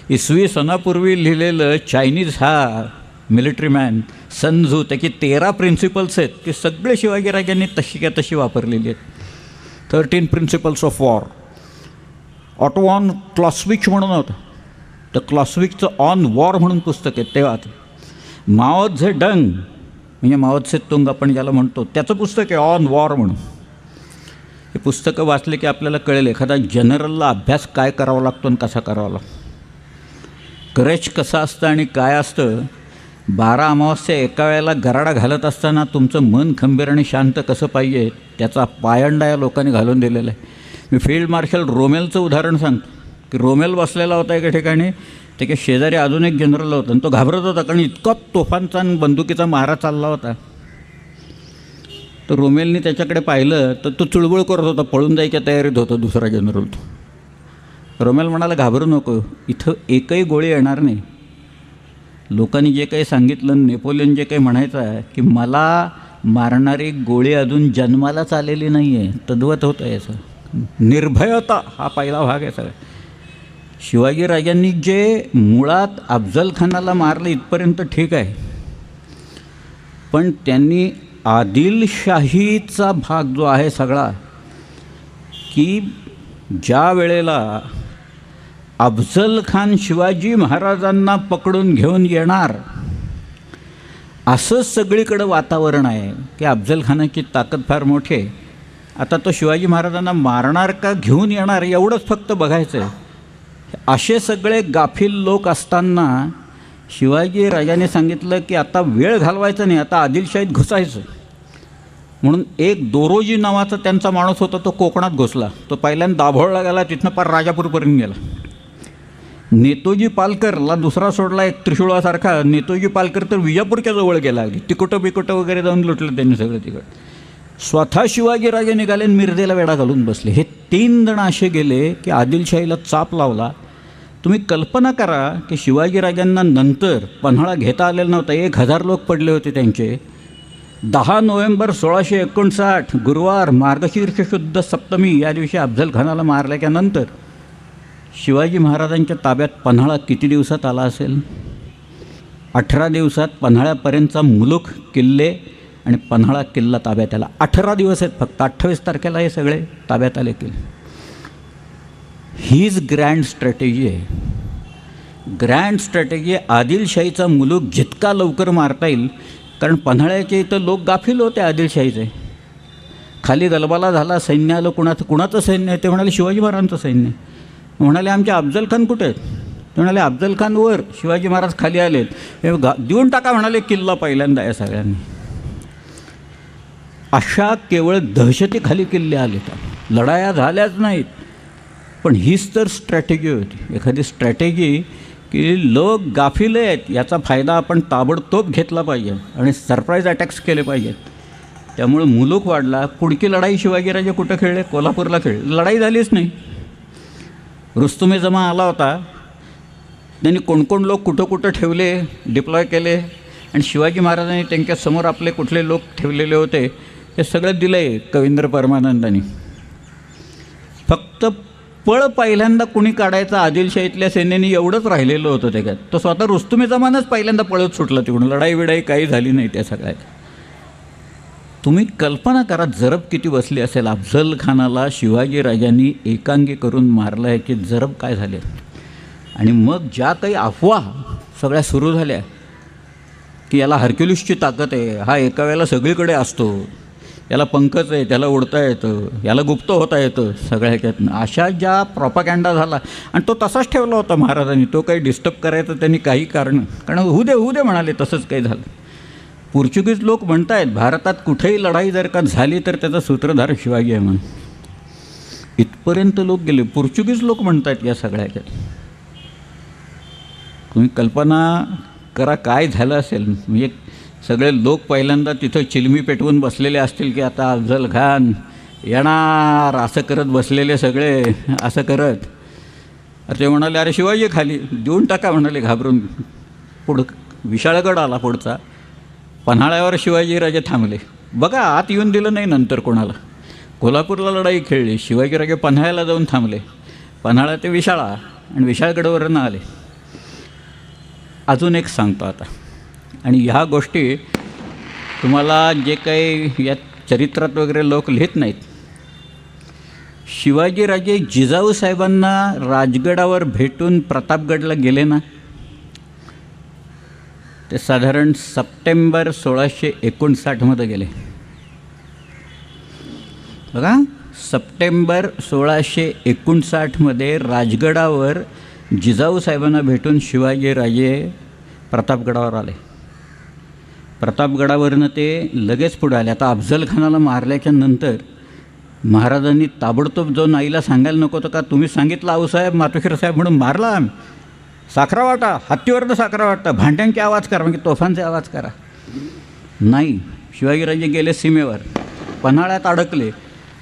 S1: इसवी सनापूर्वी लिहिलेलं चायनीज हा मिलिटरी मॅन सन झू, त्याची 13 प्रिन्सिपल्स आहेत, ती सगळे शिवाजीराजांनी तशी काय तशी वापरलेली आहेत. 13 प्रिन्सिपल्स ऑफ वॉर. ऑटोवॉन क्लॉस्विच म्हणून होतं, तर क्लॉस्विकचं ऑन वॉर म्हणून पुस्तक आहे तेव्हा. माओ झे डंग म्हणजे माओ त्से तुंग आपण ज्याला म्हणतो, त्याचं पुस्तक आहे ऑन वॉर म्हणून. हे पुस्तकं वाचले की आपल्याला कळेल एखादा जनरलला अभ्यास काय करावा लागतो आणि कसा करावा लागतो, करेज कसं असतं आणि काय असतं. 12 अमावस्या एका वेळेला गराडा घालत असताना तुमचं मन खंबीर आणि शांत कसं पाहिजे त्याचा पायंडा या लोकांनी घालून दिलेला आहे. मी फील्ड मार्शल रोमेलचं उदाहरण सांगतो की रोमेल बसलेला होता एका ठिकाणी, त्याच्या शेजारी अजून एक जनरल होता आणि तो घाबरत होता, कारण इतका तोफांचा आणि बंदुकीचा मारा चालला होता. तर रोमेलनी त्याच्याकडे पाहिलं तर तो चुळबुळ करत होता, पळून जायच्या तयारीत होता दुसरा जनरल. तो रोमेल म्हणाला, घाबरू नको, इथं एकही गोळी येणार नाही. लोकांनी जे काही सांगितलं, नेपोलियन जे काही म्हणायचं आहे की मला मारणारी गोळी अजून जन्मालाच आलेली नाही आहे, तद्वत होतं याचं. निर्भयता हा पहिला भाग आहे सगळा. शिवाजीराजांनी जे मुळात अफजल खानाला मारलं इथपर्यंत ठीक आहे, पण त्यांनी आदिलशाहीचा भाग जो आहे सगळा, की ज्या वेळेला अफजल खान शिवाजी महाराजांना पकडून घेऊन येणार असं सगळीकडं वातावरण आहे की अफजल खानाची ताकद फार मोठी आहे. आता तो शिवाजी महाराजांना मारणार का घेऊन येणार एवढंच फक्त बघायचं आहे. असे सगळे गाफील लोक असताना शिवाजी राजाने सांगितलं की आता वेळ घालवायचा नाही, आता आदिलशाहीत घुसायचं. म्हणून एक दोरोजी नावाचा त्यांचा माणूस होता, तो कोकणात घुसला. तो पहिल्यांदा दाभोळला गेला, तिथनं पार राजापूरपर्यंत गेला. नेतोजी पालकरला दुसरा सोडला एक त्रिशूळासारखा. नेतोजी पालकर तर विजापूरच्या जवळ गेला, अगदी तिकोटं बिकोटं वगैरे जाऊन लुटलं त्यांनी सगळं तिकडं. स्वतः शिवाजीराजे निघाले आणि मिरजेला वेढा घालून बसले. हे 3 जण असे गेले की आदिलशाहीला चाप लावला. तुम्ही कल्पना करा की शिवाजीराजांना नंतर पन्हाळा घेता आलेला नव्हता, 1000 लोक पडले होते त्यांचे. 10 नोव्हेंबर 1659 गुरुवार मार्गशीर्ष शुद्ध सप्तमी या दिवशी अफजल खानाला मारल्याच्या नंतर शिवाजी महाराजांच्या ताब्यात पन्हाळा किती दिवसात आला असेल? 18 दिवसात पन्हाळ्यापर्यंतचा मुलुख, किल्ले आणि पन्हाळा किल्ला ताब्यात आला. 18 दिवस आहेत फक्त. 28 तारखेला हे सगळे ताब्यात आले किल्ले. हीच ग्रँड स्ट्रॅटेजी आहे. ग्रँड स्ट्रॅटेजी आदिलशाहीचा मुलूक जितका लवकर मारता येईल, कारण पन्हाळ्याचे इथं लोक गाफील होते आदिलशाहीचे. खाली गलबाला झाला, सैन्य आलं. कुणाचं सैन्य आहे? ते म्हणाले शिवाजी महाराजांचं सैन्य. म्हणाले आमचे अफजल खान कुठे आहेत? ते म्हणाले अफजल खान वर, शिवाजी महाराज खाली आलेत. हे देऊन टाका म्हणाले किल्ला पहिल्यांदा या सगळ्यांनी. अशा केवळ दहशतीखाली किल्ले आले, तर लढाया झाल्याच नाहीत. पण हीच तर स्ट्रॅटेजी होती. एखादी स्ट्रॅटेजी की लोक गाफील आहेत याचा फायदा आपण ताबडतोब घेतला पाहिजे आणि सरप्राईज अटॅक्स केले पाहिजेत. त्यामुळे मुलूक वाढला. पुढची लढाई शिवाजीराजे कुठं खेळले? कोल्हापूरला खेळले. लढाई झालीच नाही. रुस्तुमे जमा आला होता, त्यांनी कोण लोक कुठं कुठं ठेवले, डिप्लॉय केले, आणि शिवाजी महाराजांनी त्यांच्यासमोर आपले कुठले लोक ठेवलेले होते हे सगळं दिलं आहे कवींद्र परमानंदांनी. फक्त पळ पहिल्यांदा कुणी काढायचा आदिलशाहीतल्या सेनेने एवढंच राहिलेलं होतं त्याच्यात. तो स्वतः रुस्तुमे जमानच पहिल्यांदा पळत सुटला तिकडून. लढाई बिडाई काही झाली नाही त्या सगळ्यात. तुम्ही कल्पना करा जरब किती बसली असेल. अफजल खानाला शिवाजीराजांनी एकांगी करून मारलं आहे की जरब काय झाले. आणि मग ज्या काही अफवा सगळ्या सुरू झाल्या की याला हरक्युलिसची ताकद आहे, हा एका वेळेला सगळीकडे असतो, याला पंखच आहे, त्याला उडता येतं, याला गुप्त होता येतं सगळ्या ह्याच्यातनं, अशा ज्या प्रॉपगँडा झाला. आणि तो तसाच ठेवला होता महाराजांनी. तो काही डिस्टर्ब करायचं त्यांनी काही कारण होऊ दे म्हणाले. तसंच काही झालं. पोर्चुगीज लोक म्हणत आहेत भारतात कुठेही लढाई जर का झाली तर त्याचा सूत्रधार शिवाजी आहे म्हणून. इथपर्यंत लोक गेले. पोर्चुगीज लोक म्हणत आहेत या सगळ्या ह्याच्यात. तुम्ही कल्पना करा काय झालं असेल. म्हणजे सगळे लोक पहिल्यांदा तिथं चिलमी पेटवून बसलेले असतील की आता अफजल खान येणार असं करत बसलेले सगळे असं करत. ते म्हणाले अरे शिवाजी खाली देऊन टाका म्हणाले घाबरून. पुढं विशाळगड आला पुढचा. पन्हाळ्यावर शिवाजीराजे थांबले. बघा आत येऊन दिलं नाही नंतर कोणाला. कोल्हापूरला लढाई खेळली, शिवाजीराजे पन्हाळ्याला जाऊन थांबले. पन्हाळा ते विशाळा आणि विशाळगडावरनं आले. अजून एक सांगतो आता, आणि ह्या गोष्टी तुम्हाला जे काही या चरित्रात वगैरे लोक लिहित नाहीत. शिवाजीराजे जिजाऊ साहेबांना राजगडावर भेटून प्रतापगडला गेले ना, ते साधारण सप्टेंबर 1659 गेले. बघा, सप्टेंबर 1659 राजगडावर जिजाऊ साहेबांना भेटून शिवाजीराजे प्रतापगडावर आले. प्रतापगडावरनं ते लगेच पुढे आले. आता अफजल खानाला मारल्याच्या नंतर महाराजांनी ताबडतोब जाऊन आईला सांगायला नको होतं का, तुम्ही सांगितलं आऊसाहेब मातोश्री साहेब म्हणून मारला आम्ही, साखरा वाटा, हत्तीवरनं साखरा वाटा, भांड्यांचे आवाज करा, म्हणजे तोफांचे आवाज करा. नाही, शिवाजीराजे गेले सीमेवर, पन्हाळ्यात अडकले,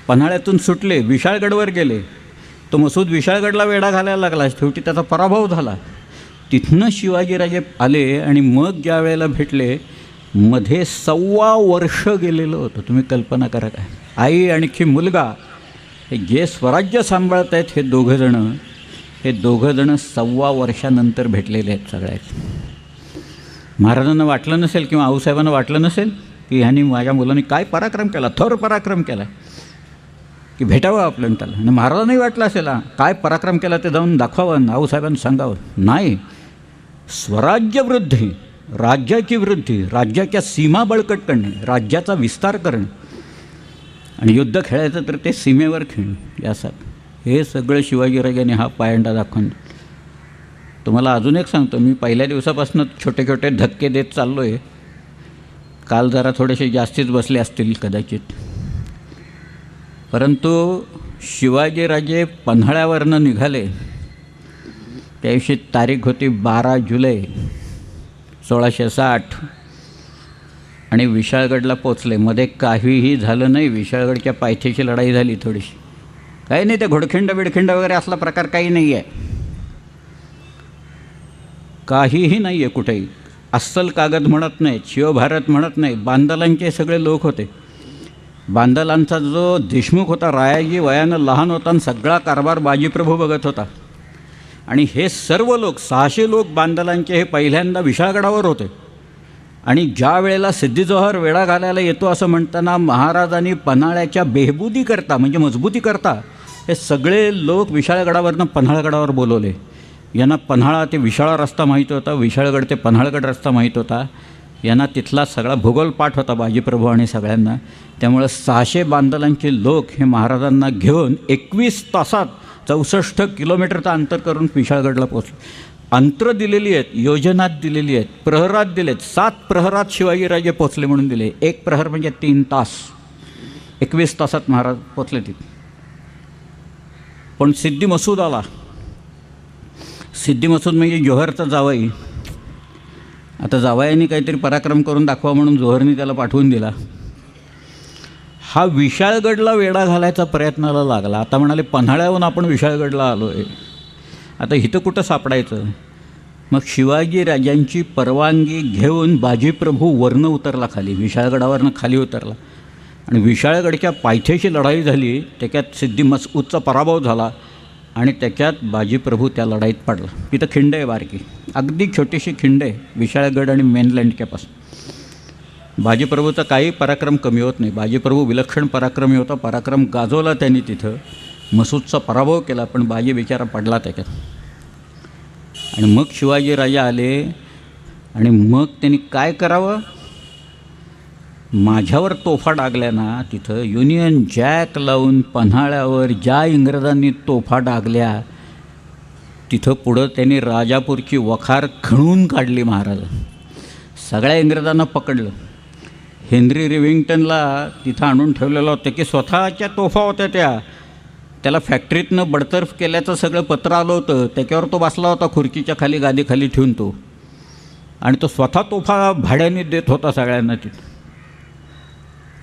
S1: पन्हाळ्यातून सुटले, विशाळगडवर गेले. तो मसूद विशाळगडला वेढा घालायला लागला, शेवटी त्याचा पराभव झाला. तिथनं शिवाजीराजे आले आणि मग ज्या वेळेला भेटले, मध्ये 1.25 वर्ष गेलेलं होतं. तुम्ही कल्पना करा काय. आई आणखी मुलगा हे जे स्वराज्य सांभाळत आहेत हे दोघंजणं 1.25 वर्षानंतर भेटलेले आहेत सगळ्यात. महाराजांना वाटलं नसेल किंवा आऊसाहेबांना वाटलं नसेल की ह्यांनी माझ्या मुलांनी काय पराक्रम केला, थोर पराक्रम केला, की भेटावं आपल्याला त्याला. आणि महाराजांनाही वाटलं असेल काय पराक्रम केला ते जाऊन दाखवावं, आऊसाहेबांना सांगावं. नाही, स्वराज्यवृद्धी, राज्याची वृद्धी, राज्याच्या सीमा बळकट करणे, राज्याचा विस्तार करणे आणि युद्ध खेळायचं तर ते सीमेवर खेळणे, यासाठी हे सगळं शिवाजीराजांनी हा पायंडा दाखवून. तुम्हाला अजून एक सांगतो, मी पहिल्या दिवसापासून छोटे छोटे धक्के देत चाललो आहे. काल जरा थोडेसे जास्तीच बसले असतील कदाचित, परंतु शिवाजीराजे पन्हाळ्यावरनं निघाले त्या दिवशी तारीख होती 12 जुलै 1660 आणि विशाळगडला पोचले. मध्ये काहीही झालं नाही. विशाळगडच्या पायथ्याची लढाई झाली थोडीशी, काही नाही. ते घोडखिंड बिडखिंड वगैरे असला प्रकार काही नाही आहे, काहीही नाही आहे कुठेही. अस्सल कागद म्हणत नाहीत, शिवभारत म्हणत नाही. बांदलांचे सगळे लोक होते. बांदलांचा जो देशमुख होता, रायाजी वयानं लहान होता आणि सगळा कारभार बाजीप्रभू बघत होता. आणि हे सर्व लोक 600 लोक बांदलांचे हे पहिल्यांदा विशाळगडावर होते. आणि ज्या वेळेला सिद्धी-जोहर वेढा घालायला येतो असं म्हणताना महाराजांनी पन्हाळ्याच्या बेहबुदीकरता म्हणजे मजबूतीकरता हे सगळे लोक विशाळगडावरनं पन्हाळगडावर बोलवले. यांना पन्हाळा ते विशाळा रस्ता माहीत होता, विशाळगड ते पन्हाळगड रस्ता माहीत होता. यांना तिथला सगळा भूगोल पाठ होता बाजीप्रभू आणि सगळ्यांना. त्यामुळं 600 बांदलांचे लोक हे महाराजांना घेऊन 21 तासात 64 किलोमीटरचं अंतर करून विशाळगडला पोचले. अंतर दिलेली आहेत, योजनात दिलेली आहेत, प्रहरात दिलेत. 7 प्रहरात शिवाजीराजे पोचले म्हणून दिले. 1 प्रहर म्हणजे 3 तास. 21 तासात महाराज पोचले तिथे. पण सिद्धी मसूद आला. सिद्धी मसूद म्हणजे जोहरचा जावई. आता जावयाने काहीतरी पराक्रम करून दाखवा म्हणून जोहरने त्याला पाठवून दिला. हा विशाळगडला वेढा घालायचा प्रयत्नाला लागला. आता म्हणाले पन्हाळ्याहून आपण विशाळगडला आलो आहे, आता इथं कुठं सापडायचं. मग शिवाजीराजांची परवानगी घेऊन बाजीप्रभू वरनं उतरला खाली, विशाळगडावरनं खाली उतरला आणि विशाळगडच्या पायथ्याशी लढाई झाली. त्याच्यात सिद्धी मसूदचा पराभव झाला आणि त्याच्यात बाजीप्रभू त्या लढाईत पडला. तिथं खिंड आहे बारकी, अगदी छोटीशी खिंड आहे विशाळगड आणि मेनलँडच्यापासून. बाजीप्रभूचा काही पराक्रम कमी होत नाही. बाजीप्रभू विलक्षण पराक्रमी होता. पराक्रम गाजवला त्यांनी तिथं. मसूदचा पराभव केला, पण बाजी बिचारा पडला त्याच्यात. आणि मग शिवाजीराजे आले आणि मग त्यांनी काय करावं, माझ्यावर तोफा डागल्या ना तिथं, युनियन जॅक लावून पन्हाळ्यावर ज्या इंग्रजांनी तोफा डागल्या तिथं पुढं त्यांनी राजापूरची वखार खणून काढली. महाराज सगळ्या इंग्रजांना पकडलं. हेनरी रिव्हिंग्टनला तिथं आणून ठेवलेलं होतं की स्वतःच्या तोफा होत्या त्या, त्याला फॅक्टरीतनं बडतर्फ केल्याचं सगळं पत्र आलं होतं. त्याच्यावर तो बसला होता खुर्चीच्या खाली, गादीखाली ठेवून तो, आणि तो स्वतः तोफा भाड्याने देत होता सगळ्यांना तिथं.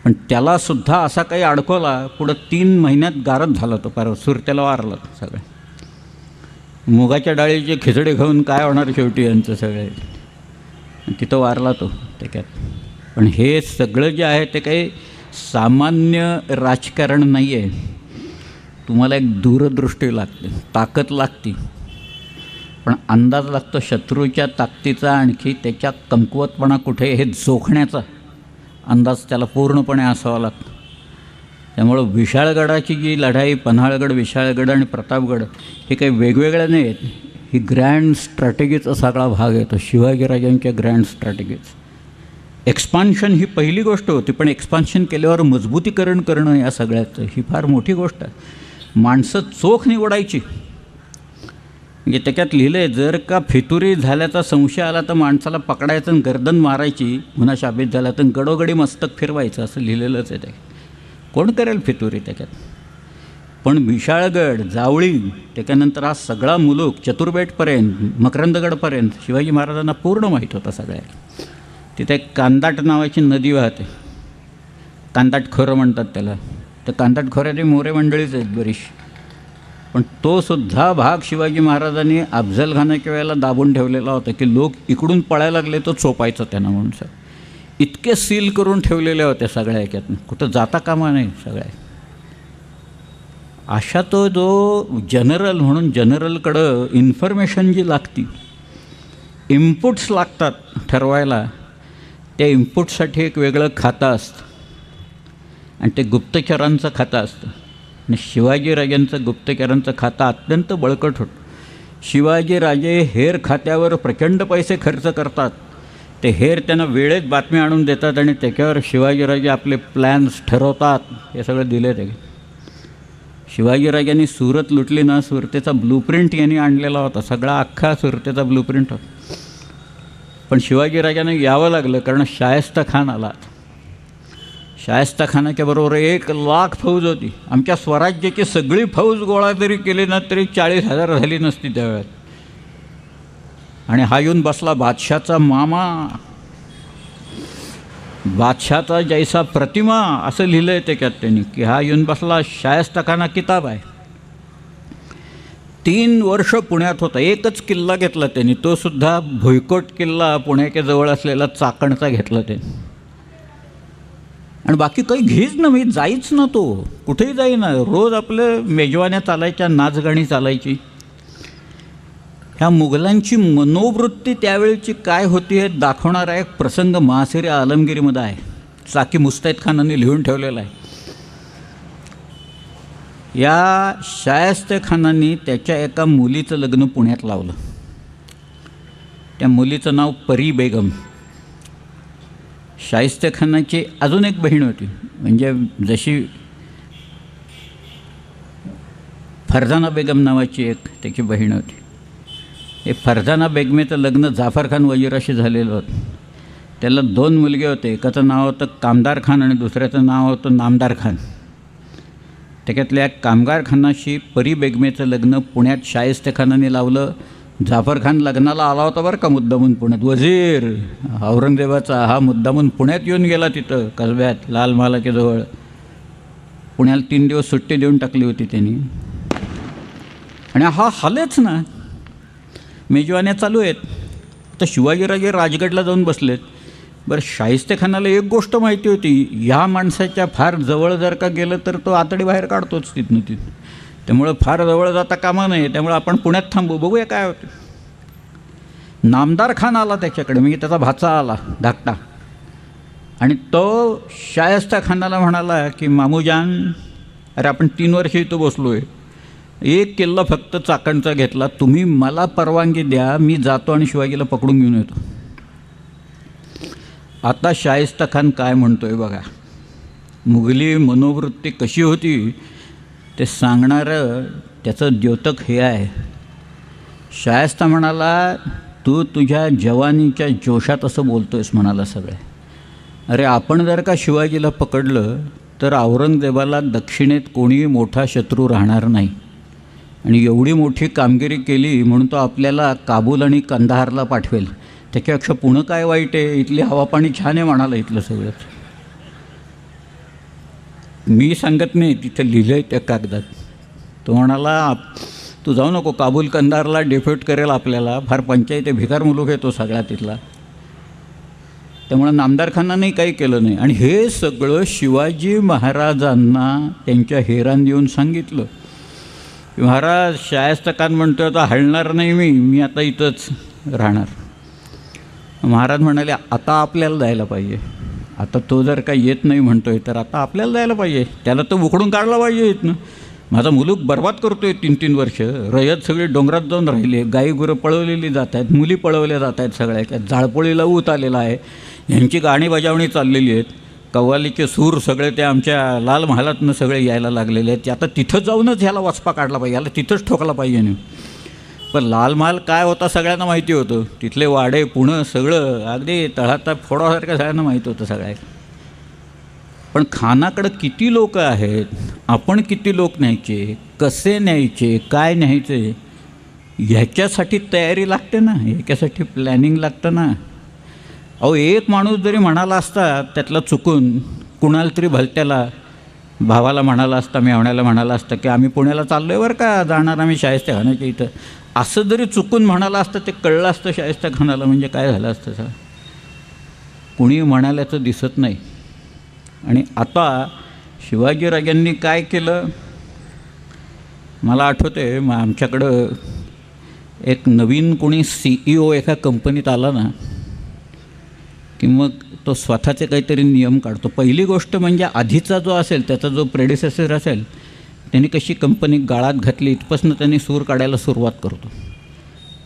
S1: पण त्यालासुद्धा असा काही अडकवला, पुढं 3 महिन्यात गारद झाला तो, पार सुरत्याला वारला सगळं. मुगाच्या डाळीचे खिचडे खाऊन काय होणार शेवटी यांचं सगळे, तिथं वारला तो त्याच्यात. पण हे सगळं जे आहे ते काही सामान्य राजकारण नाही आहे. तुम्हाला एक दूरदृष्टी लागते, ताकद लागते, पण अंदाज लागतो शत्रूच्या ताकदीचा, आणखी त्याच्या कमकुवतपणा कुठे हे जोखण्याचा अंदाज त्याला पूर्णपणे असावा लागतो. त्यामुळं विशाळगडाची जी लढाई, पन्हाळगड, विशाळगड आणि प्रतापगड हे काही वेगवेगळ्या नाही आहेत. ही ग्रँड स्ट्रॅटेजीचा सगळा भाग येतो, शिवाजीराजांच्या ग्रँड स्ट्रॅटेजीज. एक्सपान्शन ही पहिली गोष्ट होती, पण एक्सपान्शन केल्यावर मजबूतीकरण करणं या सगळ्याचं ही फार मोठी गोष्ट आहे. माणसं चोख निवडायची. म्हणजे त्याच्यात लिहिलं आहे, जर का फितुरी झाल्याचा संशय आला तर माणसाला पकडायचं आणि गर्दन मारायची, गुन्हा साबित झाला तर गडोगडी मस्तक फिरवायचं, असं लिहिलेलंच आहे. ते कोण करेल फितुरी त्याच्यात. पण विशाळगड, जावळी, त्याच्यानंतर हा सगळा मुलूक चतुर्बेटपर्यंत, मकरंदगडपर्यंत शिवाजी महाराजांना पूर्ण माहीत होता सगळ्या. तिथे एक कांदाट नावाची नदी वाहते, कांदाट खोरं म्हणतात त्याला. तर कांदाट खोऱ्याची मोरे मंडळीच आहेत बरीचशी. पण तो सुद्धा भाग शिवाजी महाराजांनी अफजलखानाच्या वेळेला दाबून ठेवलेला होता, की लोक इकडून पळायला लागले तर चोपायचं त्यांना म्हणून. इतके सील करून ठेवलेल्या होत्या सगळ्या याच्यातून, कुठं जाता कामा नाही सगळ्या. अशा तो जो जनरल म्हणून, जनरलकडं इन्फॉर्मेशन जी लागती, इनपुट्स लागतात ठरवायला, त्या इनपुटसाठी एक वेगळं खातं असतं आणि ते गुप्तचरांचं खातं असतं. आणि शिवाजीराजांचं गुप्तचरांचं खातं अत्यंत बळकट होतं. शिवाजीराजे हेर खात्यावर प्रचंड पैसे खर्च करतात. ते हेर त्यांना वेळेत बातमी आणून देतात आणि त्याच्यावर शिवाजीराजे आपले प्लॅन्स ठरवतात. हे सगळं दिले ते. शिवाजीराजांनी सुरत लुटली ना, सुरतेचा ब्लूप्रिंट यांनी आणलेला होता, सगळा अख्खा सुरतेचा ब्लूप्रिंट होता. पण शिवाजीराजांना यावं लागलं कारण शायस्ता खान आला. शायस्ता खानाच्या बरोबर 1,00,000 फौज होती. आमच्या स्वराज्याची सगळी फौज गोळा जरी केली ना तरी 40,000 झाली नसती त्यावेळेत. आणि हा येऊन बसला बादशाचा मामा, बादशाचा जैसा प्रतिमा, असं लिहिलं आहे त्याच्यात त्यांनी, की हा येऊन बसला शायस्ता खाना किताब आहे. 3 वर्ष पुण्यात होता. एकच किल्ला घेतला त्यांनी, तो सुद्धा भुईकोट किल्ला, पुण्याच्या जवळ असलेला चाकणचा घेतला त्यांनी. आणि बाकी काही घेच ना, मी जाईच ना, तो कुठेही जाईना. रोज आपलं मेजवान्या चालायच्या, नाचगाणी चालायची. ह्या मुघलांची मनोवृत्ती त्यावेळची काय होती हे दाखवणारा एक प्रसंग महासिर आलमगिरीमध्ये आहे. साकी मुस्तैद खानाने लिहून ठेवलेला आहे. या शायस्ते खानांनी त्याच्या एका मुलीचं लग्न पुण्यात लावलं. त्या मुलीचं नाव परी बेगम. शाहिस्ते खानाची अजून एक बहीण होती, म्हणजे जशी फरजाना बेगम नावाची एक त्याची बहीण होती. हे फरजाना बेगमेचं लग्न जाफर खान वजीराशी झालेलं होतं. त्याला 2 मुलगे होते. एकाचं नाव होतं कामदार खान आणि दुसऱ्याचं नाव होतं नामदार खान. त्याच्यातल्या कामगार खानाशी परी बेगमेचं लग्न पुण्यात शाहिस्ते खानाने लावलं. जाफर खान लग्नाला आला होता बरं का, मुद्दामून पुण्यात. वजीर औरंगजेबाचा हा मुद्दामून पुण्यात येऊन गेला, तिथं कसब्यात लाल महालाच्या जवळ. पुण्याला 3 दिवस सुट्टी देऊन टाकली होती त्यांनी. आणि हा हालेच ना, मेजवान्या चालू आहेत. तर शिवाजीराजे राजगडला जाऊन बसलेत. बरं, शाहिस्ते खानाला एक गोष्ट माहिती होती, ह्या माणसाच्या फार जवळ जर का गेलं तर तो आतडी बाहेर काढतोच तिथनं. त्यामुळं फार जवळ जाता कामा नाही. त्यामुळं आपण पुण्यात थांबू, बघूया काय होतं. नामदार खान आला त्याच्याकडे, म्हणजे त्याचा भाचा आला धाकटा. आणि तो शायस्ता खानाला म्हणाला की मामूजान, अरे आपण 3 वर्ष इथं बसलो आहे, 1 किल्ला फक्त चाकणचा घेतला, तुम्ही मला परवानगी द्या, मी जातो आणि शिवाजीला पकडून घेऊन येतो. आता शाहिस्ता खान काय म्हणतोय बघा. मुघली मनोवृत्ती कशी होती ते सांगणारं त्याचं द्योतक हे आहे. शायस्ता म्हणाला, तू तुझ्या जवानीच्या जोशात असं बोलतोयस म्हणाला सगळे. अरे आपण जर का शिवाजीला पकडलं तर औरंगजेबाला दक्षिणेत कोणी मोठा शत्रू राहणार नाही. आणि एवढी मोठी कामगिरी केली म्हणून तो आपल्याला काबूल आणि कंदाहारला पाठवेल. त्याच्यापेक्षा पुणं काय वाईट आहे, इथली हवापाणी छान आहे म्हणाला इथलं सगळंच. मी सांगत नाही, तिथं लिहिलं आहे त्या कागदात. तो म्हणाला तू जाऊ नको, काबूल कंदारला डिफ्यूट करेल आपल्याला, फार पंचायत भिकार मुलूक आहे तो सगळा तिथला. त्यामुळे नामदार खानाने काही केलं नाही. आणि हे सगळं शिवाजी महाराजांना त्यांच्या हेरान येऊन सांगितलं की महाराज शायस्ता खान म्हणतो आता हलणार नाही, मी आता इथंच राहणार. महाराज म्हणाले आता आपल्याला जायला पाहिजे. आता तो जर काही येत नाही म्हणतोय तर आता आपल्याला जायला पाहिजे, त्याला तर उखडून काढला पाहिजे इथनं. माझा मुलूक बर्बाद करतोय 3-3 वर्ष. रयत सगळे डोंगरात जाऊन राहिले, गाई गुरं पळवलेली जात आहेत, मुली पळवल्या जात आहेत सगळ्या. जाळपोळीला ऊत आलेला आहे, ह्यांची गाणी बजावणी चाललेली आहेत, कव्वालीचे सूर सगळे ते आमच्या लाल महालातनं सगळे यायला लागलेले आहेत. आता तिथं जाऊनच ह्याला वचपा काढला पाहिजे, ह्याला तिथंच ठोकला पाहिजे नाही. पण लाल महाल काय होता सगळ्यांना माहिती होतं. तिथले वाडे पुणं सगळं अगदी तळहात फोडासारखं सगळ्यांना माहिती होतं सगळ्या. पण खानाकडं किती लोक आहेत, आपण किती लोक न्यायचे, कसे न्यायचे, काय न्यायचे, ह्याच्यासाठी तयारी लागते ना, ह्याच्यासाठी प्लॅनिंग लागतं ना. अहो एक माणूस जरी म्हणाला असता त्यातला चुकून, कुणाला तरी भलत्याला भावाला म्हणाला असता, मेवण्याला म्हणाला असता की आम्ही पुण्याला चाललो आहे बरं का, जाणार आम्ही शाहिस्ते खानाच्या इथं, असं जरी चुकून म्हणाला असतं ते कळलं असतं शाहिस्ते खानाला, म्हणजे काय झालं असतं सर. कुणी म्हणाल्याचं दिसत नाही. आणि आता शिवाजीराजांनी काय केलं, मला आठवते मग आमच्याकडं एक नवीन कोणी CEO एका कंपनीत आला ना की मग तो स्वतःचे काहीतरी नियम काढतो. पहिली गोष्ट म्हणजे आधीचा जो असेल त्याचा जो प्रेडिसेसर असेल त्यांनी कशी कंपनी गाळात घातली इथपासून त्यांनी सूर काढायला सुरुवात करतो.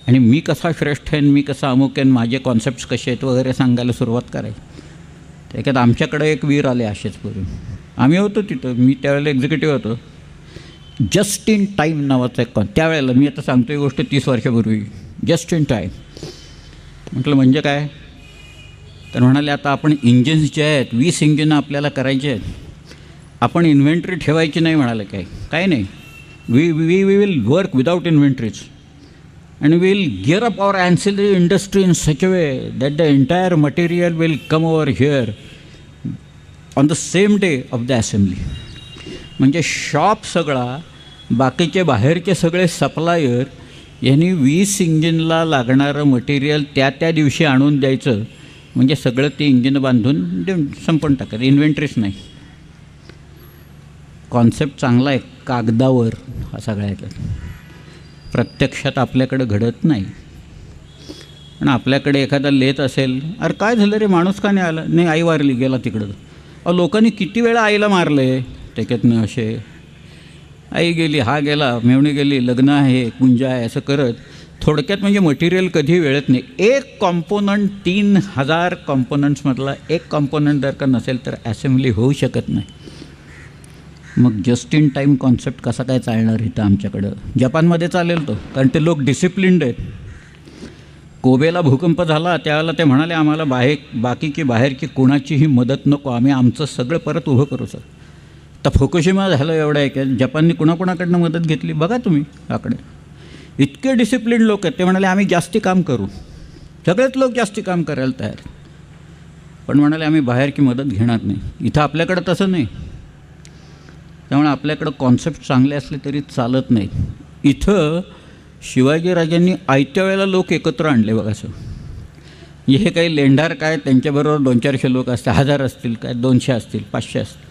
S1: आणि मी कसा श्रेष्ठ आहे, मी कसा अमुक आहे, माझे कॉन्सेप्ट्स कसे आहेत वगैरे सांगायला सुरुवात करायची. त्याच्यात आमच्याकडे एक वीर आले असेच पूर्वी, आम्ही होतो तिथं, मी त्यावेळेला एक्झिक्युटिव्ह होतो. जस्ट इन टाईम नावाचा एक त्यावेळेला, मी आता सांगतो ही गोष्ट 30 वर्षापूर्वी, जस्ट इन टाईम म्हटलं म्हणजे काय. तर म्हणाले आता आपण इंजिन्स जे आहेत 20 इंजिनं आपल्याला करायचे आहेत, आपण इन्व्हेंटरी ठेवायची नाही. म्हणाले काय नाही, we will work without inventories and we will gear up our ancillary industry in such a way that the entire material will come over here on the same day of the assembly. म्हणजे shop सगळा, बाकीचे बाहेरचे सगळे supplier यांनी 20 इंजिनला लागणारं material त्या दिवशी आणून द्यायचं. म्हणजे सगळं ते इंजिन बांधून देऊन संपून टाकायचं, इन्व्हेंटरीच नाही. कॉन्सेप्ट चांगला आहे कागदावर, हा सगळ्याचा प्रत्यक्षात आपल्याकडे घडत नाही. पण आपल्याकडे एखादा लेत असेल, अरे काय झालं रे, माणूस का नाही आला, नाही आई वारली गेला तिकडं. अहो लोकांनी किती वेळा आईला मारलं आहे त्याच्यातनं, असे आई गेली, हा गेला, मेवणी गेली, लग्न आहे, कुंजा आहे, असं करत थोडक्यात म्हणजे मटेरियल कधी वेळत नाही. एक कॉम्पोनंट 3000 कॉम्पोनंट्समधला एक कॉम्पोनंट जर का नसेल तर ॲसेंब्ली होऊ शकत नाही. मग जस्ट इन टाईम कॉन्सेप्ट कसा काय चालणार इथं आमच्याकडं. जपानमध्ये चालेल तो, कारण ते लोक डिसिप्लिन्ड आहेत. कोबेला भूकंप झाला त्यावेळेला ते म्हणाले आम्हाला बाकीची बाहेरची कोणाचीही मदत नको, आम्ही आमचं सगळं परत उभं करू सर. तर फुकुशिमा झालं एवढं आहे की जपानने कुणाकुणाकडनं मदत घेतली बघा तुम्ही. आकडे इतके डिसिप्लिन्ड लोक आहेत, ते म्हणाले आम्ही जास्ती काम करू, सगळेच लोक जास्ती काम करायला तयार, पण म्हणाले आम्ही बाहेरची मदत घेणार नाही. इथं आपल्याकडं तसं नाही. त्यामुळे आपल्याकडं कॉन्सेप्ट चांगले असले तरी चालत नाहीत. इथं शिवाजीराजांनी आयत्या वेळेला लोक एकत्र आणले बघा सर. हे काही लेंढार काय, त्यांच्याबरोबर 200-400 लोक असतील, 1000 असतील काय, 200 असतील, 500 असतील.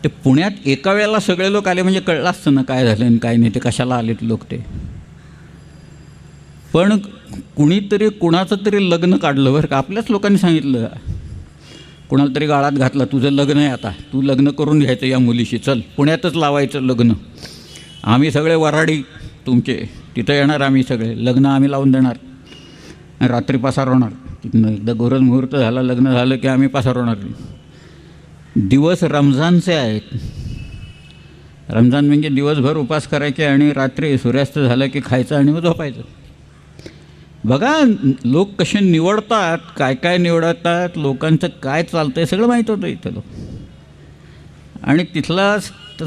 S1: ते पुण्यात एका वेळेला सगळे लोक आले म्हणजे कळलं असतं ना काय झालं आणि काय नाही, ते कशाला आलेत लोक ते. पण कुणीतरी कुणाचं तरी लग्न काढलं बरं का, आपल्याच लोकांनी सांगितलं, कुणाला तरी गाळात घातला, तुझं लग्न आहे आता, तू लग्न करून घ्यायचं या मुलीशी, चल पुण्यातच लावायचं लग्न, आम्ही सगळे वराडी तुमचे, तिथं येणार आम्ही सगळे, लग्न आम्ही लावून देणार, रात्री पसारवणार तिथनं. एकदा गोरज मुहूर्त झाला, लग्न झालं की आम्ही पसारवणार. दिवस रमजानचे आहेत. रमजान म्हणजे दिवसभर उपास करायचे आणि रात्री सूर्यास्त झालं की खायचं आणि मग झोपायचं. बघा लोक कसे निवडतात, काय काय निवडतात, लोकांचं काय चालतं आहे सगळं माहीत होतं इथं. लोक आणि तिथला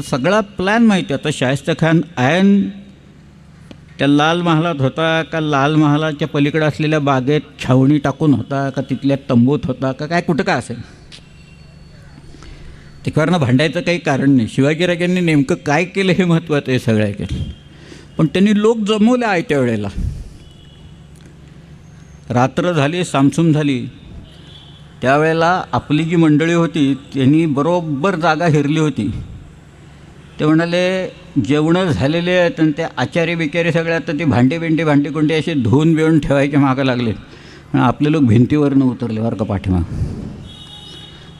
S1: सगळा प्लॅन माहिती. आता शाहिस्तेखान ऐन त्या लाल महालात होता का लाल महालाच्या पलीकडे असलेल्या बागेत छावणी टाकून होता का तिथल्या तंबूत होता का काय कुठं का असेल, त्याच्यावरनं भांडायचं काही कारण नाही. शिवाजीराजांनी नेमकं काय केलं हे महत्त्वाचं आहे सगळ्यात. पण त्यांनी लोक जमवले आयत्या वेळेला. रात्र झाली, सामसूम झाली, त्यावेळेला आपली जी मंडळी होती त्यांनी बरोबर जागा हिरली होती. ते म्हणाले जेवणं झालेले आहेत आणि ते आचारी बिचारी सगळे आता ती भांडी कुंडी असे धुवून बिवून ठेवायचे मागं लागले. आपले लोक भिंतीवरनं उतरले बरं का पाठीमाग.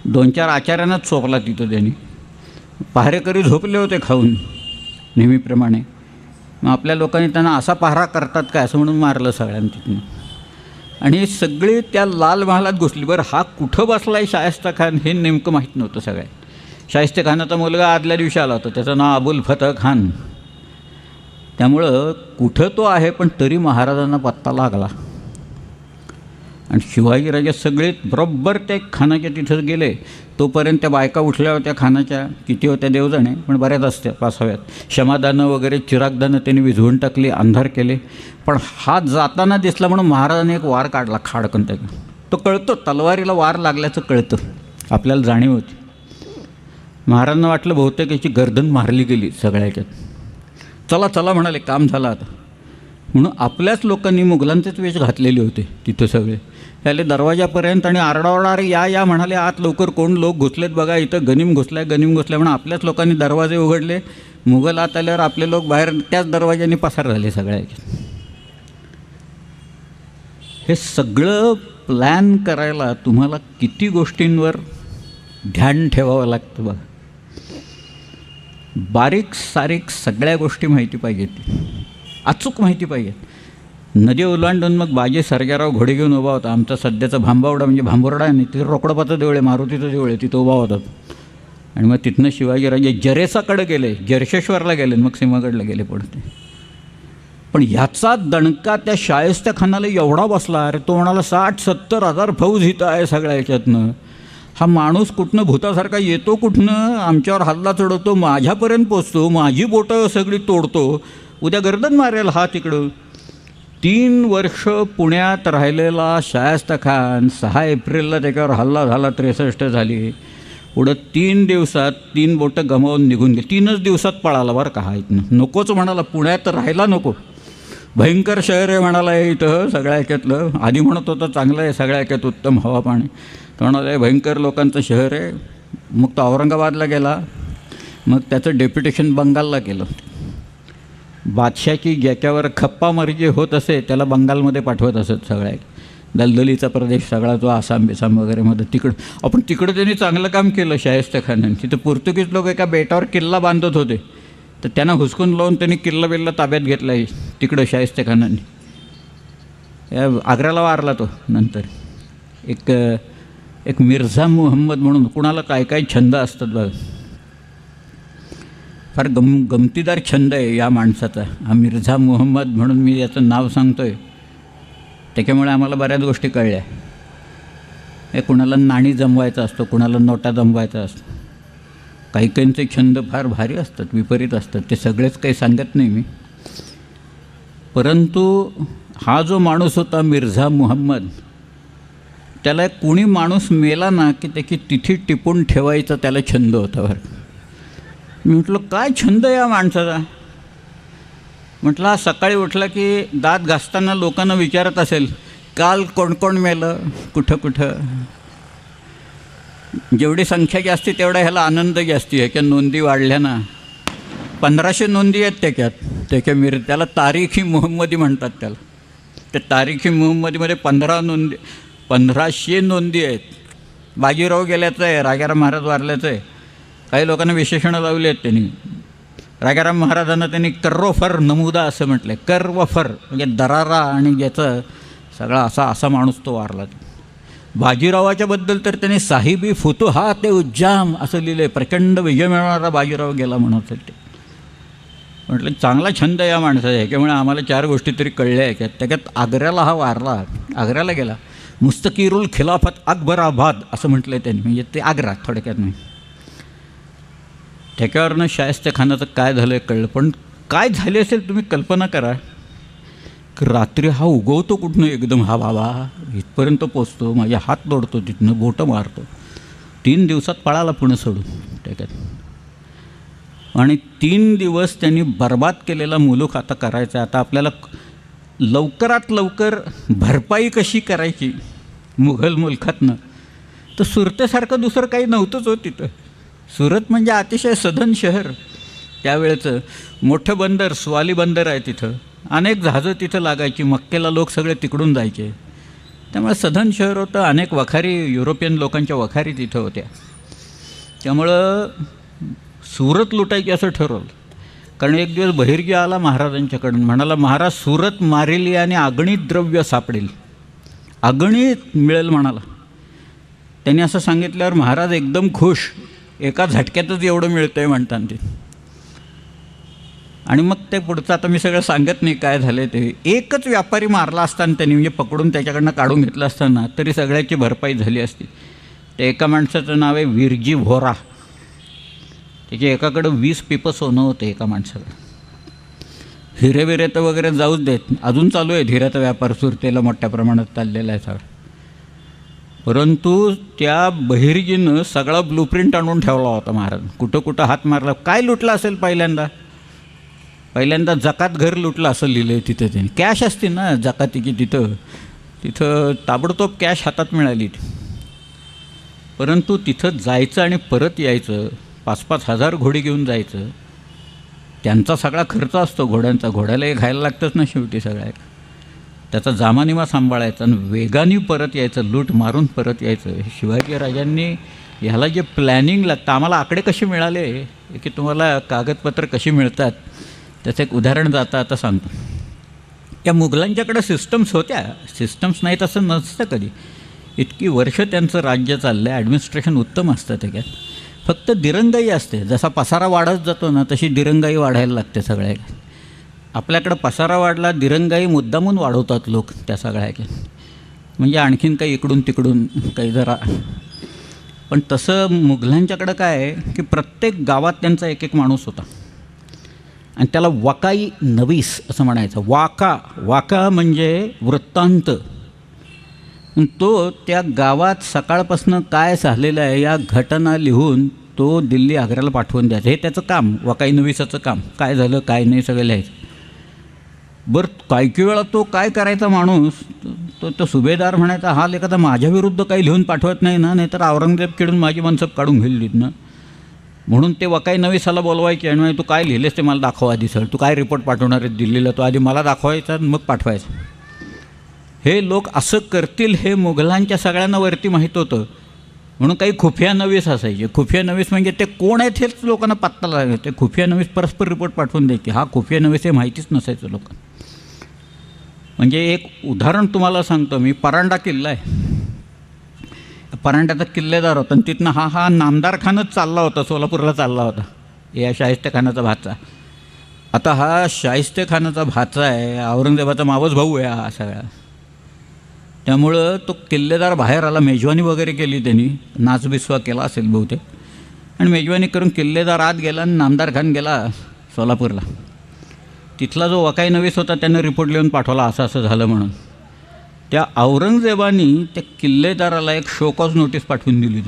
S1: 2-4 आचार्यांनाच चोपला तिथं त्यांनी. पहारेकरी झोपले होते खाऊन नेहमीप्रमाणे. मग आपल्या लोकांनी त्यांना असा पहारा करतात काय असं म्हणून मारलं सगळ्यांनी तिथून. आणि सगळी त्या लाल महालात घुसली. बरं हा कुठं बसला आहे शाहिस्तेखान हे नेमकं माहीत नव्हतं सगळ्यात. शाहिस्तेखानाचा मुलगा आदल्या दिवशी आला होता, त्याचं नाव अबुल फतह खान. त्यामुळं कुठं तो आहे पण तरी महाराजांना पत्ता लागला. आणि शिवाजीराजे सगळे बरोबर त्या खानाच्या तिथं गेले. तोपर्यंत त्या बायका उठल्या होत्या खानाच्या, किती होत्या देवजणे पण बऱ्याच असत्या 5-6. क्षमादानं वगैरे चिरागदानं त्यांनी विझवून टाकली, अंधार केले. पण हा जाताना दिसला म्हणून महाराजांनी एक वार काढला खाडकन त्याला. तो कळतं, तलवारीला वार लागल्याचं कळतं, आपल्याला जाणीव होती. महाराजांना वाटलं बहुतेक याची गर्दन मारली गेली सगळ्याच्यात. चला चला म्हणाले, काम झालं आता. म्हणून आपल्याच लोकांनी मुघलांचेच वेश घातलेले होते तिथं सगळे. त्याले दरवाजापर्यंत आणि आरडाओरडा या म्हणाले, आत लवकर कोण लोक घुसलेत बघा, इथं गनिम घुसलाय म्हणून आपल्याच लोकांनी दरवाजे उघडले. मुघल आत आल्यावर आपले लोक बाहेर त्याच दरवाजाने पसार झाले सगळ्याचे. हे सगळं प्लॅन करायला तुम्हाला किती गोष्टींवर ध्यान ठेवावं लागतं बघा. बारीक सारीक सगळ्या गोष्टी माहिती पाहिजेत, अचूक माहिती पाहिजे. नदी ओलांडून मग बाजी सर्गेराव घोडे घेऊन उभा होता. आमचा सध्याचा भांबावडा म्हणजे भांबोरडा आहे, तिथं रोकडोबाचं देऊळ आहे, मारुतीचं देऊळ आहे, तिथं उभा होता. आणि मग तिथनं शिवाजीराजे जरेसाकडे गेले, जरशेश्वरला गेले, मग सिंहगडला गेले पडते. पण ह्याचा दणका त्या शाहिस्तेखानाला एवढा बसला. अरे तो म्हणाला 60-70 हजार फौज इथं आहे सगळ्या ह्याच्यातनं. हा माणूस कुठनं भूतासारखा येतो, कुठनं आमच्यावर हल्ला चढवतो, माझ्यापर्यंत पोचतो, माझी बोटं सगळी तोडतो, उद्या गर्दन मारेल हा तिकडं. 3 वर्ष पुण्यात राहिलेला शाहिस्तेखान 6 एप्रिलला त्याच्यावर हल्ला झाला, 63 झाली. पुढं 3 दिवसात 3 बोटं गमावून निघून गेली. 3च दिवसात पळाला बरं का हा इथनं. नकोच म्हणाला, पुण्यात राहायला नको, भयंकर शहर आहे म्हणाला इथं सगळ्या ह्याच्यातलं. आधी म्हणत होतं चांगलं आहे, सगळ्या ह्याच्यात उत्तम हवा पाणी. तो म्हणाला भयंकर लोकांचं शहर आहे. मग तो औरंगाबादला गेला. मग त्याचं डेप्युटेशन बंगालला केलं. बादशाची ज्याच्यावर खप्पामारी जे होत असे त्याला बंगालमध्ये पाठवत असत. सगळ्या दलदलीचा प्रदेश सगळा तो आसाम बिसाम वगैरे मध्ये तिकडं त्यांनी चांगलं काम केलं शाहिस्तेखानाने. तिथं पोर्तुगीज लोक एका बेटावर किल्ला बांधत होते, तर त्यांना हुसकून लावून त्यांनी किल्ला ताब्यात घेतला आहे तिकडं शाहिस्तेखानाने. आग्र्याला वारला तो नंतर. एक मिर्झा मुहम्मद म्हणून, कुणाला काय काय छंद असतात बघा, फार गमतीदार छंद आहे या माणसाचा हा मिर्झा मुहम्मद म्हणून. मी याचं नाव सांगतो आहे त्याच्यामुळे आम्हाला बऱ्याच गोष्टी कळल्या. हे कुणाला नाणी जमवायचं असतं, कुणाला नोटा जमवायचा असतो. काही काहींचे छंद फार भारी असतात, विपरीत असतात. ते सगळेच काही सांगत नाही मी. परंतु हा जो माणूस होता मिर्झा मुहम्मद, त्याला कुणी माणूस मेला ना की त्याची तिथी टिपून ठेवायचा त्याला छंद होता बरं. मी म्हटलं काय छंद या माणसाचा. म्हटलं हा सकाळी उठला की दात घासताना लोकांना विचारत असेल काल कोण कोण मेलं, कुठं कुठं. जेवढी संख्या जास्ती तेवढा ह्याला आनंद जास्ती. ह्याच्या नोंदी वाढल्या ना, 1500 नोंदी आहेत त्याच्या त्याला तारीखी मुहम्मदी म्हणतात त्याला. त्या तारीखी मुहम्मदीमध्ये 1500 नोंदी आहेत. बाजीराव गेल्याचं आहे, राजाराम महाराज वारल्याचं आहे. काही लोकांना विशेषणं लावली आहेत त्यांनी. राजाराम महाराजांना त्यांनी कर्रोफर नमुदा असं म्हटलं. कर्वफर म्हणजे दरारा आणि ज्याचं सगळा असा माणूस तो वारला. बाजीरावाच्या बद्दल तर त्यांनी साहिबी फुतुहात उज्जाम असं लिहिलं आहे. प्रचंड विजय मिळवणारा बाजीराव गेला म्हणत होते. म्हटलं चांगला छंद या माणसाचा. ह्याच्यामुळे आम्हाला 4 गोष्टी तरी कळल्या आहेत. त्याच्यात आग्र्याला हा वारला, आग्र्याला गेला. मुस्तकीरुल खिलाफत अकबराबाद असं म्हटलं आहे त्यांनी, म्हणजे ते आग्रा थोडक्यात नाही. ठेक्यावरनं शाहिस्तेखानाचं काय झालं कळलं. पण काय झाले असेल तुम्ही कल्पना करा की रात्री हा उगवतो कुठनं एकदम, हा बाबा इथपर्यंत पोचतो, माझे हात तोडतो, तिथनं बोटं मारतो. 3 दिवसात पळाला पुणे सोडून ठेक्यात. आणि 3 दिवस त्यांनी बर्बाद केलेला मुलूक आता करायचा. आता आपल्याला लवकरात लवकर भरपाई कशी करायची मुघल मुलखातनं, तर सुरतेसारखं दुसरं काही नव्हतंच हो तिथं. सुरत म्हणजे अतिशय सधन शहर त्यावेळेचं. मोठं बंदर, स्वाली बंदर आहे तिथं. अनेक जहाजं तिथं लागायची. मक्केला लोक सगळे तिकडून जायचे. त्यामुळे सधन शहर होतं. अनेक वखारी, युरोपियन लोकांच्या वखारी तिथं होत्या. त्यामुळं सुरत लुटायची असं ठरवलं. कारण एक दिवस बहिर्जी आला महाराजांच्याकडून, म्हणाला महाराज सुरत मारिली आणि अगणित द्रव्य सापडेल, अगणित मिळेल म्हणाला. त्यांनी असं सांगितल्यावर महाराज एकदम खुश. एका झटक्यातच एवढं मिळतं आहे म्हणतात ते. आणि मग ते पुढचं आता मी सगळं सांगत नाही काय झालं ते. एकच व्यापारी मारला असताना त्यांनी, म्हणजे पकडून त्याच्याकडनं काढून घेतलं असताना, तरी सगळ्याची भरपाई झाली असती. त्या एका माणसाचं नाव आहे विरजी व्होरा. त्याच्या एकाकडं 20 पिपं सोनं होतं एका माणसाकडं. हिरे विरे तर वगैरे जाऊच देत, अजून चालू आहे हिऱ्याचा व्यापार सुरतेला मोठ्या प्रमाणात चाललेला आहे सगळं. परंतु त्या बहिर्जीनं सगळा ब्लूप्रिंट आणून ठेवला होता महाराज. कुठं कुठं हात मारला. काय लुटलं असेल पहिल्यांदा जकात घर लुटलं असं लिहिलं आहे तिथं. त्यांनी कॅश असते ना जकातीची, तिथं ताबडतोब कॅश हातात मिळाली. परंतु तिथं जायचं आणि परत यायचं, 5-5 हजार घोडी घेऊन जायचं, त्यांचा सगळा खर्च असतो घोड्यांचा. घोड्याला हे घायला लागतंच ना शेवटी सगळ्या. त्याचा जामानिमा सांभाळायचा आणि वेगाने परत यायचं, लूट मारून परत यायचं. शिवाजी राजांनी ह्याला जे प्लॅनिंग लागतं, आम्हाला आकडे कसे मिळाले की तुम्हाला कागदपत्र कशी मिळतात त्याचं एक उदाहरण जाता आता सांगतो. त्या मुघलांच्याकडे सिस्टम्स होत्या, सिस्टम्स नाहीत असं नसतं कधी. इतकी वर्ष त्यांचं राज्य चाललं आहे, ॲडमिनिस्ट्रेशन उत्तम असतं त्याच्यात. फक्त दिरंगाई असते. जसा पसारा वाढत जातो ना तशी दिरंगाई वाढायला लागते सगळ्या. आपल्याकडं पसारा वाढला, दिरंगाई मुद्दामून वाढवतात लोक त्या सगळ्या, म्हणजे आणखीन काही इकडून तिकडून काही जरा. पण तसं मुघलांच्याकडं काय आहे की प्रत्येक गावात त्यांचा एक एक माणूस होता आणि त्याला वाकाई नवीस असं म्हणायचं. वाका म्हणजे वृत्तांत. तो त्या गावात सकाळपासून काय झालेलं आहे या घटना लिहून तो दिल्ली आग्र्याला पाठवून द्यायचं. हे त्याचं काम, वाकाई नवीसाचं काम. काय झालं काय नाही सगळं लिहायचं. बरं काही वेळा तो काय करायचा माणूस, तो सुभेदार म्हणायचा, हा लेख आता माझ्या विरुद्ध काही लिहून पाठवत नाही ना, नाहीतर औरंगजेब किडून माझी मनसब काढून घेईल ना. म्हणून ते वकाई नवीसाला बोलवायचे आणि तू काय लिहिलेस ते मला दाखव आधी सर. तू काय रिपोर्ट पाठवणार आहे दिल्लीला, तो आधी मला दाखवायचा मग पाठवायचं. हे लोक असं करतील हे मुघलांच्या सगळ्यांना वरती माहीत होतं. म्हणून काही खुफिया नवीस असायचे. खुफिया नवीस म्हणजे ते कोण आहेत हेच लोकांना पत्ता लागले. ते खुफिया नवीस परस्पर रिपोर्ट पाठवून द्यायचे. हा खुफिया नवीस हे माहितीच नसायचं लोकांना. म्हणजे एक उदाहरण तुम्हाला सांगतो मी. परांडा किल्ला आहे. परांड्याचा किल्लेदार होता आणि तिथनं हा नामदार खानच चालला होता, सोलापूरला चालला होता, या शाहिस्तेखानाचा भाचा. आता हा शाहिस्तेखानाचा भाचा आहे, औरंगजेबाचा मावस भाऊ आहे हा सगळा. त्यामुळं तो किल्लेदार बाहेर आला. मेजवानी वगैरे केली त्यांनी, नाचबिस्वा केला असेल बहुतेक. आणि मेजवानी करून किल्लेदार आत गेला आणि नामदार खान गेला सोलापूरला. तिथला जो वकाई नवीस होता त्यानं रिपोर्ट लिहून पाठवला असं असं झालं म्हणून. त्या औरंगजेबानी त्या किल्लेदाराला एक शोकॉज नोटीस पाठवून दिली.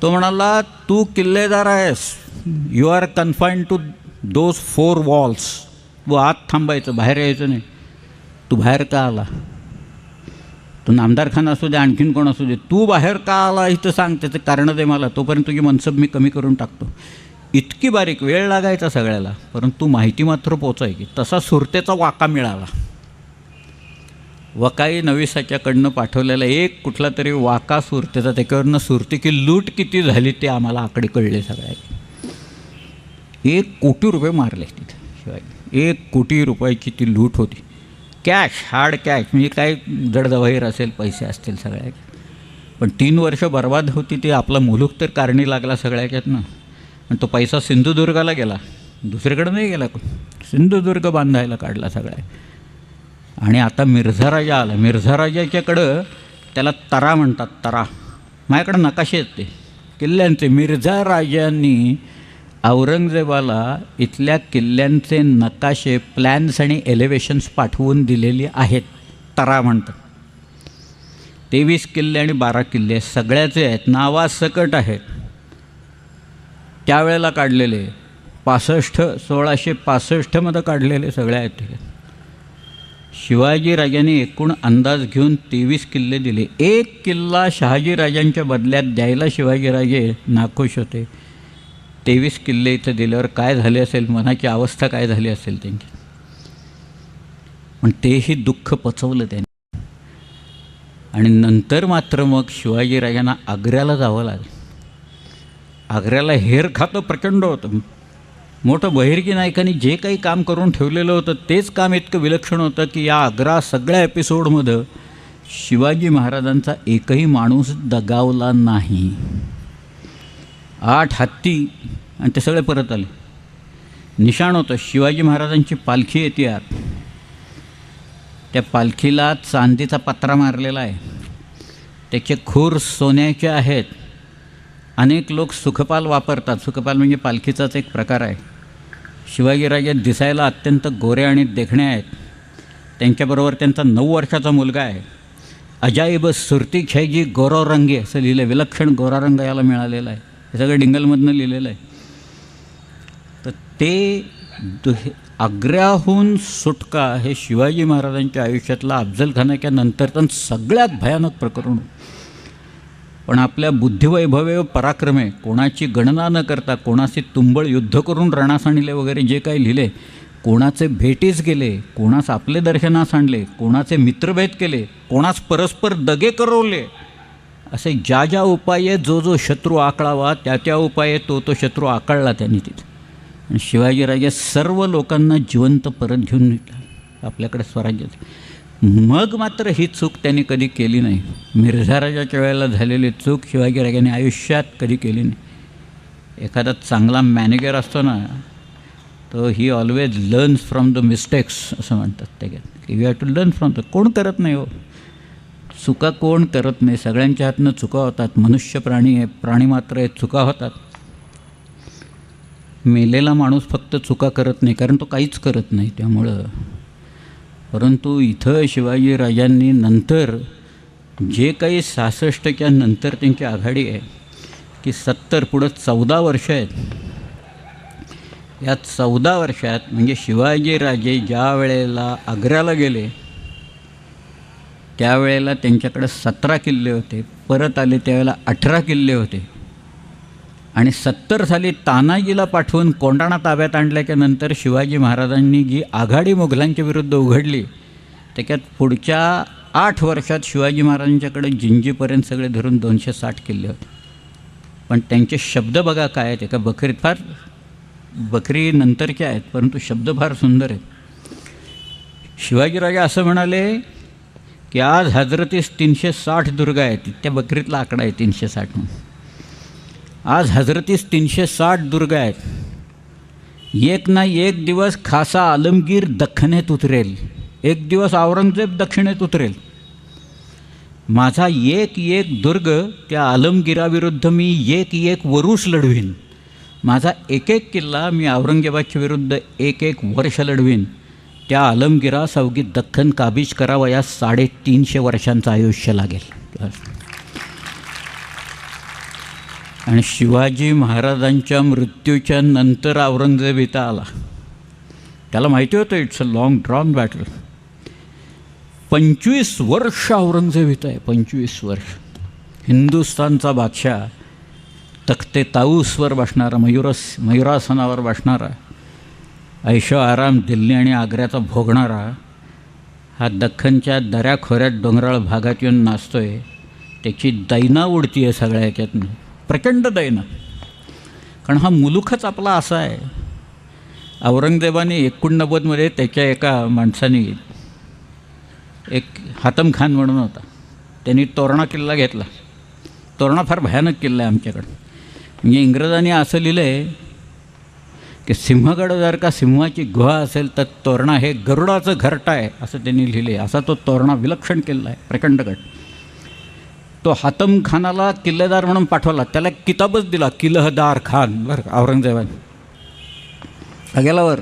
S1: तो म्हणाला, तू किल्लेदार आहेस, you are confined to those 4 walls. तू आत थांबायचं, बाहेर यायचं नाही. तू बाहेर का आला? तो नामदार खान असू दे, आणखीन कोण असू दे, तू बाहेर का आला इथं सांग, त्याचं कारण दे मला, तोपर्यंत तुझी मनसब मी कमी करून टाकतो. इतकी बारीक, वेळ लागायचा सगळ्याला, परंतु माहिती मात्र पोचायची. तसा सुरतेचा वाका मिळाला. वकाई नवीसाच्याकडनं पाठवलेला एक कुठला तरी वाका सुरतेचा, त्याच्यावरनं सुरतेची लूट किती झाली ते आम्हाला आकडे कळले सगळ्या. 1 कोटी रुपये मारले तिथे शिवाय. 1 कोटी रुपयाची ती लूट होती. कॅश, हार्ड कॅश, म्हणजे काय जडजवाहीर असेल, पैसे असतील सगळ्या. पण 3 वर्ष बर्बाद होती ते. आपला मुलूक तर कारणी लागला सगळ्याच्यातनं. आणि तो पैसा सिंधुदुर्गाला गेला, दुसरीकडे नाही गेला. सिंधुदुर्ग बांधायला काढला सगळ्या. आणि आता मिर्झा राजा आला. मिर्झा राजाच्याकडं त्याला तरा म्हणतात, तरा. माझ्याकडं नकाशे आहेत ते किल्ल्यांचे. मिर्झा राजांनी औरंगजेबाला इथल्या किल्ल्यांचे नकाशे, प्लॅन्स आणि एलिव्हेशन्स पाठवून दिलेली आहेत. तरा म्हणतात. 23 किल्ले आणि 12 किल्ले सगळ्याचे आहेत, नावासकट आहेत. त्यावेळेला काढलेले 1665मध्ये काढलेले सगळे आहेत. शिवाजीराजांनी एकूण अंदाज घेऊन 23 किल्ले दिले. एक किल्ला शहाजीराजांच्या बदल्यात द्यायला शिवाजीराजे नाखुश होते. 23 किल्ले इथं दिल्यावर काय झाले असेल, मनाची अवस्था काय झाली असेल त्यांची. पण तेही दुःख पचवलं त्यांनी. आणि नंतर मात्र मग शिवाजीराजांना आग्र्याला जावं लागलं. आग्र्याला हेर खातं प्रचंड होतं. मोठं बहिर्जी नायकांनी जे काही काम करून ठेवलेलं होतं तेच काम इतकं विलक्षण होतं की या आग्रा सगळ्या एपिसोडमध्ये शिवाजी महाराजांचा एकही माणूस दगावला नाही. 8 हत्ती आणि ते सगळे परत आले. निशाण होतं शिवाजी महाराजांची पालखी येते आत. त्या पालखीला चांदीचा पत्रा मारलेला आहे. त्याचे खूर सोन्याचे आहेत. अनेक लोक सुखपाल वापरतात. सुखपाल म्हणजे पालखीचाच एक प्रकार आहे. शिवाजीराजे दिसायला अत्यंत गोरे आणि देखणे आहेत. त्यांच्याबरोबर त्यांचा 9 वर्षाचा मुलगा आहे. अजाईब सुरती खेजी गोरारंगी असं लिहिलं आहे. विलक्षण गोरारंग याला मिळालेला आहे. हे सगळं डिंगलमधनं लिहिलेलं आहे. तर ते आग्र्याहून सुटका हे शिवाजी महाराजांच्या आयुष्यातला अफजलखानाच्या नंतरचं सगळ्यात भयानक प्रकरण. पण आपल्या बुद्धिवैभवे पराक्रमे कोणाची गणना न करता कोणाशी तुंबळ युद्ध करून रणास आणले वगैरे जे काही लिहिले, कोणाचे भेटीस गेले, कोणास आपले दर्शनास आणले, कोणाचे मित्रभेद केले, कोणास परस्पर दगे करवले, असे ज्या ज्या उपाये जो शत्रू आकळावा त्या उपाये तो शत्रू आकळला त्यांनी तिथे. आणि शिवाजीराजे सर्व लोकांना जिवंत परत घेऊन आपल्याकडे स्वराज्यात. मग मात्र ही चूक त्यांनी कधी केली नाही. मिर्झा राजाच्या वेळेला झालेली चूक शिवाजीराजांनी आयुष्यात कधी केली नाही. एखादा चांगला मॅनेजर असतो ना, तो he always learns from the mistakes असं म्हणतात त्याच्यात. You have to learn from the. कोण करत नाही हो चुका, कोण करत नाही. सगळ्यांच्या हातनं चुका होतात. मनुष्य प्राणी आहे, प्राणी मात्र आहे, चुका होतात. मेलेला माणूस फक्त चुका करत नाही, कारण तो काहीच करत नाही त्यामुळं. परंतु इथं शिवाजीराजांनी नंतर जे काही 66च्या नंतर त्यांची आघाडी आहे की 70 पुढं 14 वर्ष आहेत. या 14 वर्षात म्हणजे शिवाजीराजे ज्या वेळेला आग्र्याला गेले त्यावेळेला त्यांच्याकडे 17 किल्ले होते. परत आले त्यावेळेला 18 किल्ले होते. आणि 70 साली तानाजीला पाठवून कोंढाणा ताब्यात आणल्याच्या नंतर शिवाजी महाराजांनी जी आघाडी मुघलांच्या विरुद्ध उघडली त्याच्यात पुढच्या 8 वर्षात शिवाजी महाराजांच्याकडे जिंजीपर्यंत सगळे धरून 260 किल्ले होते. पण त्यांचे शब्द बघा काय आहेत. एका बकरीत फार बकरी नंतरचे आहेत परंतु शब्द फार सुंदर आहेत. शिवाजीराजे असं म्हणाले की आज हजरतीस 360 दुर्ग आहेत. त्या बकरीतला आकडा आहे 360 म्हणून. आज हजरतीस 360 दुर्ग आहेत. एक ना एक दिवस खासा आलमगीर दख्खनेत उतरेल. एक दिवस औरंगजेब दक्षिणेत उतरेल. माझा एक दुर्ग त्या आलमगिराविरुद्ध मी एक वरुष लढवीन. माझा एक किल्ला मी औरंगजेबाच्या विरुद्ध एक वर्ष लढवीन. त्या आलमगिरास अवघी दख्खन काबीज करावं या 350 वर्षांचं आयुष्य लागेल. आणि शिवाजी महाराजांच्या मृत्यूच्या नंतर औरंगजेब इथं आला. त्याला माहिती होतं it's a long drawn battle. 25 वर्ष औरंगजेब इथं आहे. 25 वर्ष. हिंदुस्थानचा बादशाह, तख्ते ताऊसवर बसणारा, मयुरासनावर बसणारा, ऐशो आराम दिल्ली आणि आग्र्याचा भोगणारा, हा दख्खनच्या दऱ्याखोऱ्यात डोंगराळ भागात येऊन नाचतोय. त्याची दैना उडती आहे सगळ्या ह्याच्यातनं, प्रचंड दैना. कारण हा मुलूखच आपला असा आहे. औरंगजेबाने 89मध्ये त्याच्या एका माणसाने, एक हातम खान म्हणून होता, त्यांनी तोरणा किल्ला घेतला. तोरणा फार भयानक किल्ला आहे आमच्याकडं. म्हणजे इंग्रजांनी असं लिहिलं आहे की सिंहगड जर का सिंहाची गुहा असेल तर तोरणा हे गरुडाचं घरटं आहे असं त्यांनी लिहिले. असा तो तोरणा विलक्षण किल्ला आहे, प्रचंडगड. तो हातम खानाला किल्लेदार म्हणून पाठवला. त्याला किताबच दिला, किलहदार खान, बरं औरंगजेबाने. गेला वर.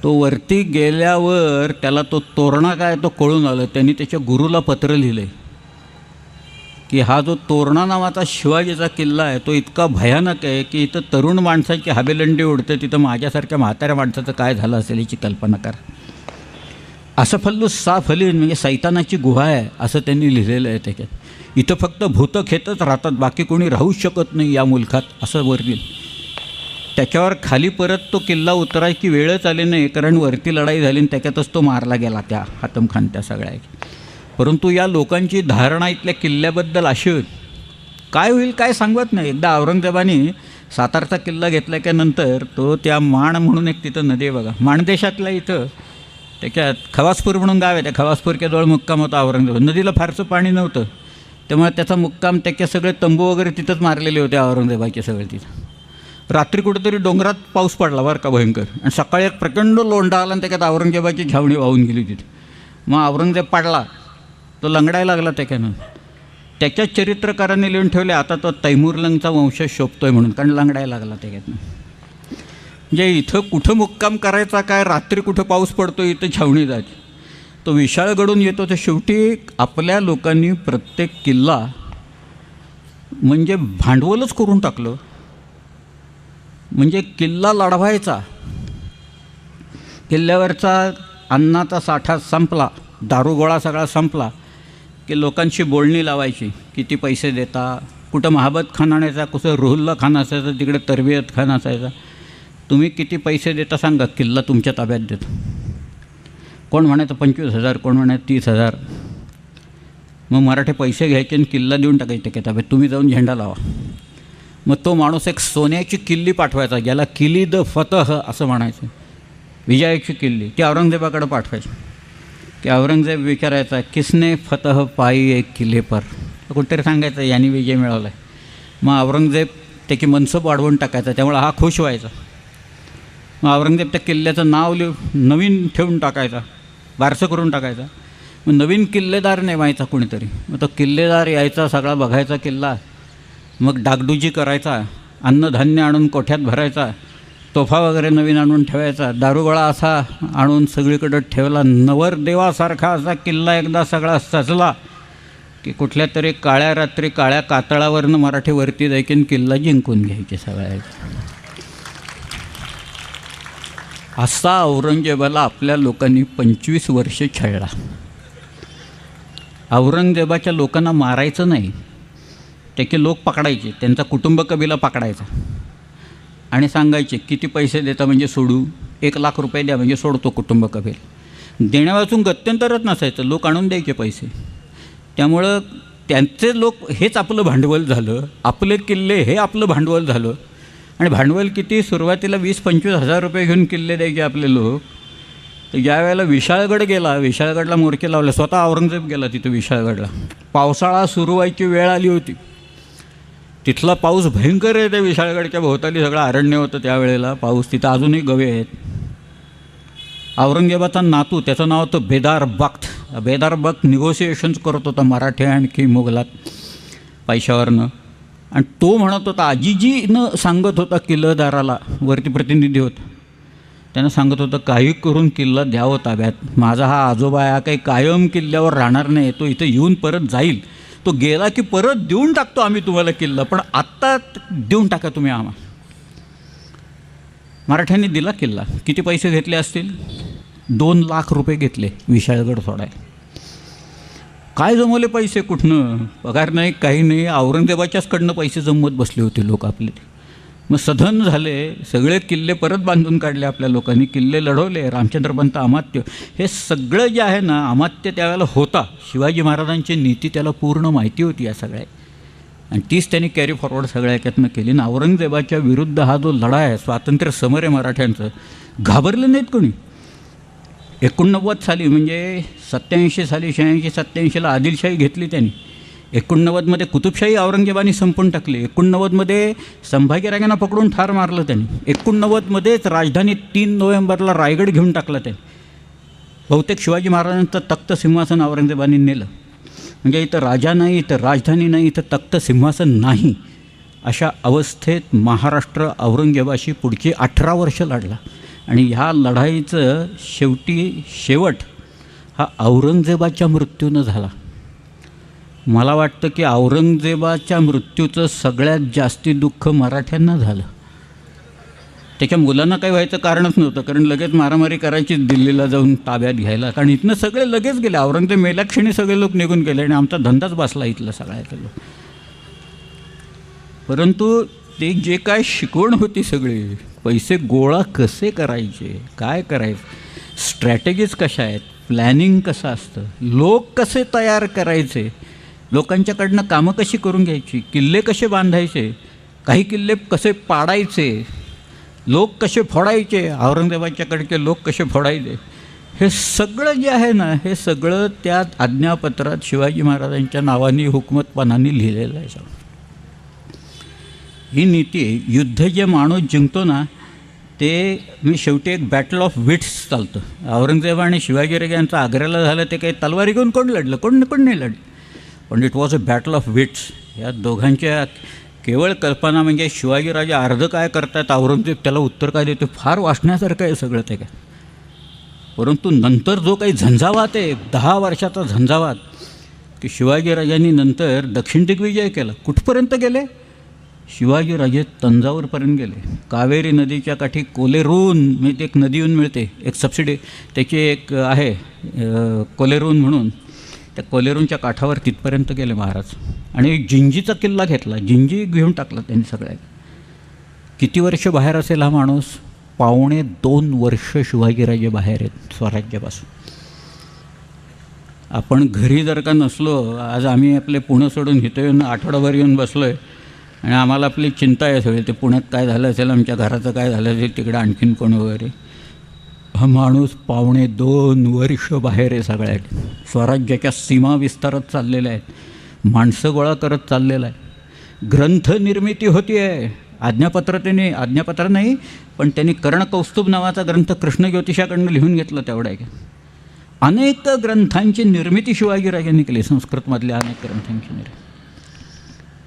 S1: तो वरती गेल्यावर त्याला तो तोरणा काय तो कळून आलं. त्यांनी त्याच्या गुरुला पत्र लिहिलं आहे की हा जो तोरणा नावाचा शिवाजीचा किल्ला आहे तो इतका भयानक आहे की इथं तरुण माणसाची हाबेलंडी उडते, तिथं माझ्यासारख्या म्हाताऱ्या माणसाचं काय झालं असेल याची कल्पना करा. असफल्लू साफलीन म्हणजे सैतानाची गुहा आहे असं त्यांनी लिहिलेलं आहे त्याच्यात. इथं फक्त भूतखेतच राहतात, बाकी कोणी राहूच शकत नाही या मुलखात असं वरती. त्याच्यावर खाली परत तो किल्ला उतरायची वेळच आली नाही, कारण वरती लढाई झाली आणि त्याच्यातच तो मारला गेला त्या हातम खान त्या सगळ्या. परंतु या लोकांची धारणा इथल्या किल्ल्याबद्दल अशी होती, काय होईल काय सांगत नाही. एकदा औरंगजेबाने सातारचा किल्ला घेतल्याच्यानंतर तो त्या माण म्हणून एक तिथं नदी आहे बघा, माणदेशातल्या इथं त्याच्यात खवासपूर म्हणून गाव आहे, त्या खवासपूरच्या जवळ मुक्काम होता औरंगजेब. नदीला फारसं पाणी नव्हतं, त्यामुळे त्याचा मुक्काम त्याच्या सगळे तंबू वगैरे तिथंच मारलेले होते औरंगजेबाचे सगळे तिथं. रात्री कुठेतरी डोंगरात पाऊस पडला बरं का भयंकर, आणि सकाळी एक प्रचंड लोंढा आला आणि त्याच्यात औरंगजेबाची छावणी वाहून गेली तिथे. मग औरंगजेब पडला, तो लंगडायला लागला त्याच्यानं. त्याच्याच चरित्रकारांनी लिहून ठेवले आता तो तैमूरलंगचा वंशज शोभतोय म्हणून, कारण लंगडायला लागला त्याच्यातनं. म्हणजे इथं कुठं मुक्काम करायचा काय, रात्री कुठं पाऊस पडतो इथं छावणी जायची. तो विशाळगडून येतो. तर शेवटी आपल्या लोकांनी प्रत्येक किल्ला म्हणजे भांडवलच करून टाकलं. म्हणजे किल्ला लढवायचा, किल्ल्यावरचा अन्नाचा साठा संपला, दारूगोळा सगळा संपला की लोकांशी बोलणी लावायची. किती पैसे देता, कुठं महाबत खान आणायचा, कुठं रुहुल्ला खान असायचं, तिकडे तरबियत खान असायचा. तुम्ही किती पैसे देता सांगा, किल्ला तुमच्या ताब्यात देतो. कोण म्हणायचं 25,000, कोण म्हणायचं 30,000. मग मराठे पैसे घ्यायचे आणि किल्ला देऊन टाकायचे त्या ताब्यात, तुम्ही जाऊन झेंडा लावा. मग तो माणूस एक सोन्याची किल्ली पाठवायचा, ज्याला किली द फतह असं म्हणायचं, विजयाची किल्ली, ती औरंगजेबाकडे पाठवायची. की औरंगजेब विचारायचा किसने फतह पाई एक किल्ले पर, कुठेतरी सांगायचं यांनी विजय मिळवला आहे. मग औरंगजेब त्याची मनसब वाढवून टाकायचा, त्यामुळे हा खुश व्हायचा. मग औरंगजेब त्या किल्ल्याचं नाव नवीन ठेवून टाकायचा, बारसं करून टाकायचा. मग नवीन किल्लेदार नेमायचा कोणीतरी. मग तो किल्लेदार यायचा, सगळा बघायचा किल्ला, मग डागडुजी करायचा, अन्नधान्य आणून कोठ्यात भरायचा, तोफा वगैरे नवीन आणून ठेवायचा, दारूगोळा असा आणून सगळीकडं ठेवला. नवरदेवासारखा असा किल्ला एकदा सगळा सजला की कुठल्या तरी काळ्या रात्री काळ्या कातळावरनं मराठी वरती जायचे आणि किल्ला जिंकून घ्यायचे सगळ्या. असा औरंगजेबाला आपल्या लोकांनी 25 वर्ष छळला. औरंगजेबाच्या लोकांना मारायचं नाही, त्याचे लोक पकडायचे, त्यांचा कुटुंब कबिला पकडायचा आणि सांगायचे किती पैसे देता म्हणजे सोडू, 1,00,000 रुपये द्या म्हणजे सोडतो कुटुंब कबील. देण्यावाचून गत्यंतरच नसायचं, लोक आणून द्यायचे पैसे. त्यामुळं त्यांचे लोक हेच आपलं भांडवल झालं, आपले किल्ले हे आपलं भांडवल झालं. आणि भांडवल किती, सुरुवातीला 20-25 हजार रुपये घेऊन किल्ले द्यायचे आपले लोक. तर ज्या वेळेला विशाळगड गेला, विशाळगडला मोर्चे लावले, स्वतः औरंगजेब गेला तिथं विशाळगडला. पावसाळा सुरू व्हायची वेळ आली होती, तिथला पाऊस भयंकर आहे. त्या विशाळगडच्या भोवताली सगळं अरण्य होतं त्यावेळेला, पाऊस तिथं अजूनही गवे आहेत. औरंगजेबाचा नातू, त्याचं नाव होतं बेदार बख्त. बेदार बख्त निगोसिएशन्स करत होता मराठी आणखी मुघलात पैशावरनं. आणि तो म्हणत होता, आजीजीनं सांगत होता किल्लेदाराला, वरती प्रतिनिधी होता, त्यानं सांगत होतं काही करून किल्ला द्यावं ताब्यात. माझा हा आजोबा हा काही कायम किल्ल्यावर राहणार नाही, तो इथं येऊन परत जाईल. तो गेला की परत देऊन टाकतो आम्ही तुम्हाला किल्ला, पण आत्ता देऊन टाका तुम्ही आम्हाला. मराठ्यांनी दिला किल्ला. किती पैसे घेतले असतील, 2,00,000 रुपये घेतले विशाळगड सोडायला. काय जमवले पैसे, कुठनं पगार नाही काही नाही, औरंगजेबाच्याचकडनं पैसे जमवत बसले होते लोक आपले. मग सधन झाले, सगळे किल्ले परत बांधून काढले आपल्या लोकांनी, किल्ले लढवले. रामचंद्रपंत अमात्य हे सगळं जे आहे ना, अमात्य त्यावेळेला होता. शिवाजी महाराजांची नीती त्याला पूर्ण माहिती होती या सगळ्या, आणि तीच त्यांनी कॅरी फॉरवर्ड सगळ्या याच्यातनं केली. आणि औरंगजेबाच्या विरुद्ध हा जो लढा आहे, स्वातंत्र्य समर आहे मराठ्यांचं, घाबरले नाहीत कोणी. 89 साली म्हणजे 87 साली 86-87ला आदिलशाही घेतली त्यांनी. 89मध्ये कुतुबशाही औरंगजेबाने संपून टाकली. 89मध्ये संभाजीराजांना पकडून ठार मारलं त्यांनी. 89मध्येच राजधानी 3 नोव्हेंबरला रायगड घेऊन टाकला त्यांनी. बहुतेक शिवाजी महाराजांचं तख्त सिंहासन औरंगजेबाने नेलं. म्हणजे इथं राजा नाही, इथं राजधानी नाही, इथं तख्त सिंहासन नाही, अशा अवस्थेत महाराष्ट्र औरंगजेबाशी पुढची 18 वर्ष लढला आणि ह्या लढाईचं शेवट हा औरंगजेबाच्या मृत्यूनं झाला. मला वाटतं की औरंगजेबाच्या मृत्यूचं सगळ्यात जास्ती दुःख मराठ्यांना झालं. त्याच्या मुलांना काही व्हायचं कारणच नव्हतं, कारण लगेच मारामारी करायची दिल्लीला जाऊन ताब्यात घ्यायला, कारण इथनं सगळे लगेच गेले. औरंगजेब मेल्याक्षणी सगळे लोक निघून गेले आणि आमचा धंदाच बसला इथला सगळ्याचे लोक. परंतु ते जे काय शिकवण होती सगळी, पैसे गोळा कसे करायचे, काय करायचं, स्ट्रॅटेजीज कशा आहेत, प्लॅनिंग कसं असतं, लोक कसे तयार करायचे, लोकांच्याकडनं कामं कशी करून घ्यायची, किल्ले कसे बांधायचे, काही किल्ले कसे पाडायचे, लोक कसे फोडायचे, औरंगजेबाच्याकडचे लोक कसे फोडायचे, हे सगळं जे आहे ना, हे सगळं त्या आज्ञापत्रात शिवाजी महाराजांच्या नावाने हुकमतपणाने लिहिलेलं आहे. ही नीती आहे. युद्ध जे माणूस जिंकतो ना, ते मी शेवटी एक बॅटल ऑफ विट्स चालतं. औरंगजेब आणि शिवाजीराजे यांचं आग्र्याला झालं, ते काही तलवारी घेऊन कोण लढलं, कोण नाही लढलं, पण it was a battle of wits. या दोघांच्या केवळ कल्पना म्हणजे शिवाजीराजे अर्ध काय करतात, औरंगजेब त्याला उत्तर काय देतो, फार वाचण्यासारखं आहे सगळं ते काय. परंतु नंतर जो काही झंझावात आहे, 10 वर्षाचा झंझावात, की शिवाजीराजांनी नंतर दक्षिण दिग्विजय केला. कुठपर्यंत गेले? शिवाजीराजे तंजावरपर्यंत गेले. कावेरी नदीच्या काठी कोलेरून, म्हणजे एक नदी येऊन मिळते, एक सबसिडी त्याची एक आहे कोलेरून म्हणून, त्या कोलेरूनच्या काठावर तिथपर्यंत गेले महाराज. आणि जिंजीचा किल्ला घेतला, जिंजी घेऊन टाकला त्यांनी सगळ्या. किती वर्ष बाहेर असेल हा माणूस? 2.25 वर्ष शिवाजीराजे बाहेर आहेत स्वराज्यापासून. आपण घरी जर का नसलो, आज आम्ही आपले पुणे सोडून इथं येऊन आठवडाभर येऊन बसलो आहे आणि आम्हाला आपली चिंता आहे सगळी, ते पुण्यात काय झालं असेल, आमच्या घराचं काय झालं असेल, तिकडे आणखीन कोण वगैरे. हा माणूस 2.25 वर्ष बाहेर आहे सगळ्यात. स्वराज्याच्या सीमा विस्तारत चाललेल्या आहेत, माणसं गोळा करत चाललेलं आहे, ग्रंथ निर्मिती होती आहे. आज्ञापत्र नाही, पण त्यांनी कर्णकौस्तुभ नावाचा ग्रंथ कृष्ण ज्योतिषाकडनं लिहून घेतलं तेवढं आहे. अनेक ग्रंथांची निर्मिती शिवाजीराजांनी केली, संस्कृतमधल्या अनेक ग्रंथांची निर्मिती.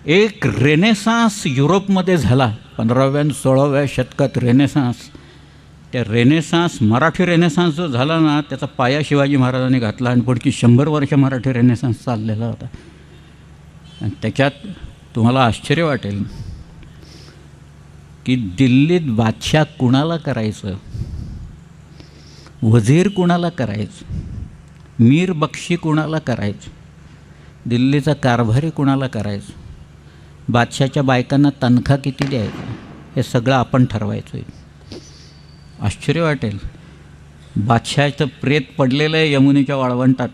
S1: एक रेनेसान्स युरोपमध्ये झाला 15व्या आणि 16व्या शतकात. रेनेसान्स, त्या रेनेसान्स, मराठी रेनेसान्स जो झाला ना, त्याचा पाया शिवाजी महाराजांनी घातला आणि पुढची 100 वर्ष मराठी रेनेसान्स चाललेला होता. आणि त्याच्यात तुम्हाला आश्चर्य वाटेल की दिल्लीत बादशाह कुणाला करायचं, वजीर कुणाला करायचं, मीर बक्षी कुणाला करायचं, दिल्लीचा कारभारी कुणाला करायचं, बादशाच्या बायकांना तनखा किती द्यायचा, हे सगळं आपण ठरवायचं. आश्चर्य वाटेल. बादशाचं प्रेत पडलेलं आहे यमुनेच्या वाळवंटात.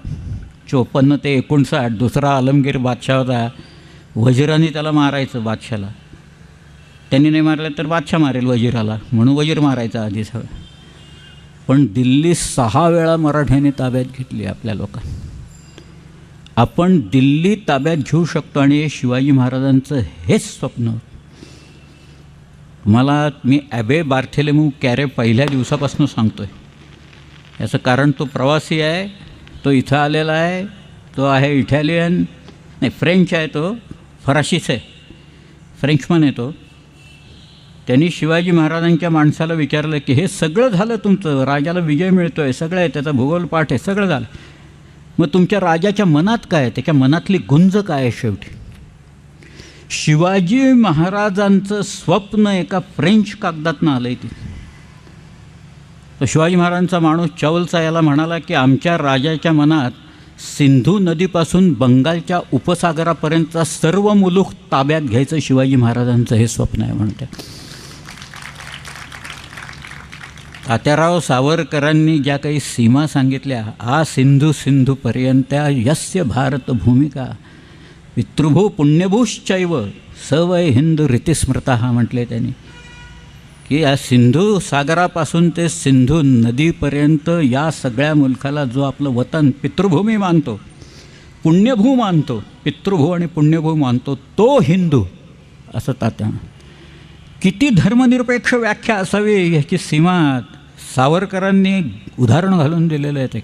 S1: 54 ते 59 दुसरा आलमगीर बादशाह होता. वजीरांनी त्याला मारायचं बादशाला. त्यांनी नाही मारलं तर बादशाह मारेल वजीराला, म्हणून वजीर मारायचा आधी सगळं. पण दिल्ली 6 वेळा मराठ्यांनी ताब्यात घेतली आपल्या लोकांनी. आपण दिल्ली ताब्यात घेऊ शकतो आणि हे शिवाजी महाराजांचं हेच स्वप्न. मी ॲबे बार्थेलेमू कॅरे पहिल्या दिवसापासून सांगतो आहे. याचं कारण तो प्रवासी आहे, तो इथं आलेला आहे, तो आहे इटालियन, नाही फ्रेंच आहे, तो फराशीच आहे, फ्रेंचमन आहे तो. त्यांनी शिवाजी महाराजांच्या माणसाला विचारलं की हे सगळं झालं तुमचं, राजाला विजय मिळतो आहे, सगळं आहे, त्याचा भूगोल पाठ आहे, सगळं झालं, मग तुमच्या राजाच्या मनात काय आहे, त्याच्या मनातली गुंज काय आहे? शेवटी शिवाजी महाराजांचं स्वप्न एका फ्रेंच कागदातनं आलं आहे. तो शिवाजी महाराजांचा माणूस चौलचा याला म्हणाला की आमच्या राजाच्या मनात सिंधू नदीपासून बंगालच्या उपसागरापर्यंतचा सर्व मुलूक ताब्यात घ्यायचं शिवाजी महाराजांचं हे स्वप्न आहे म्हणते. तात्याराव सावरकरांनी ज्या काही सीमा सांगितल्या, आ सिंधूपर्यंत्या यस्य भारत भूमिका पितृभू पुण्यभूश्चैव सवय हिंदू रीतिस्मृता म्हटले त्यांनी, की या सिंधू सागरापासून ते सिंधू नदीपर्यंत या सगळ्या मुलखाला जो आपलं वतन पितृभूमी मानतो, पुण्यभू मानतो, पितृभू आणि पुण्यभू मानतो, तो हिंदू असं तात्या. किती धर्मनिरपेक्ष व्याख्या असावी याची सीमा सावरकरांनी उदाहरण घालून दिलेलं आहे. ते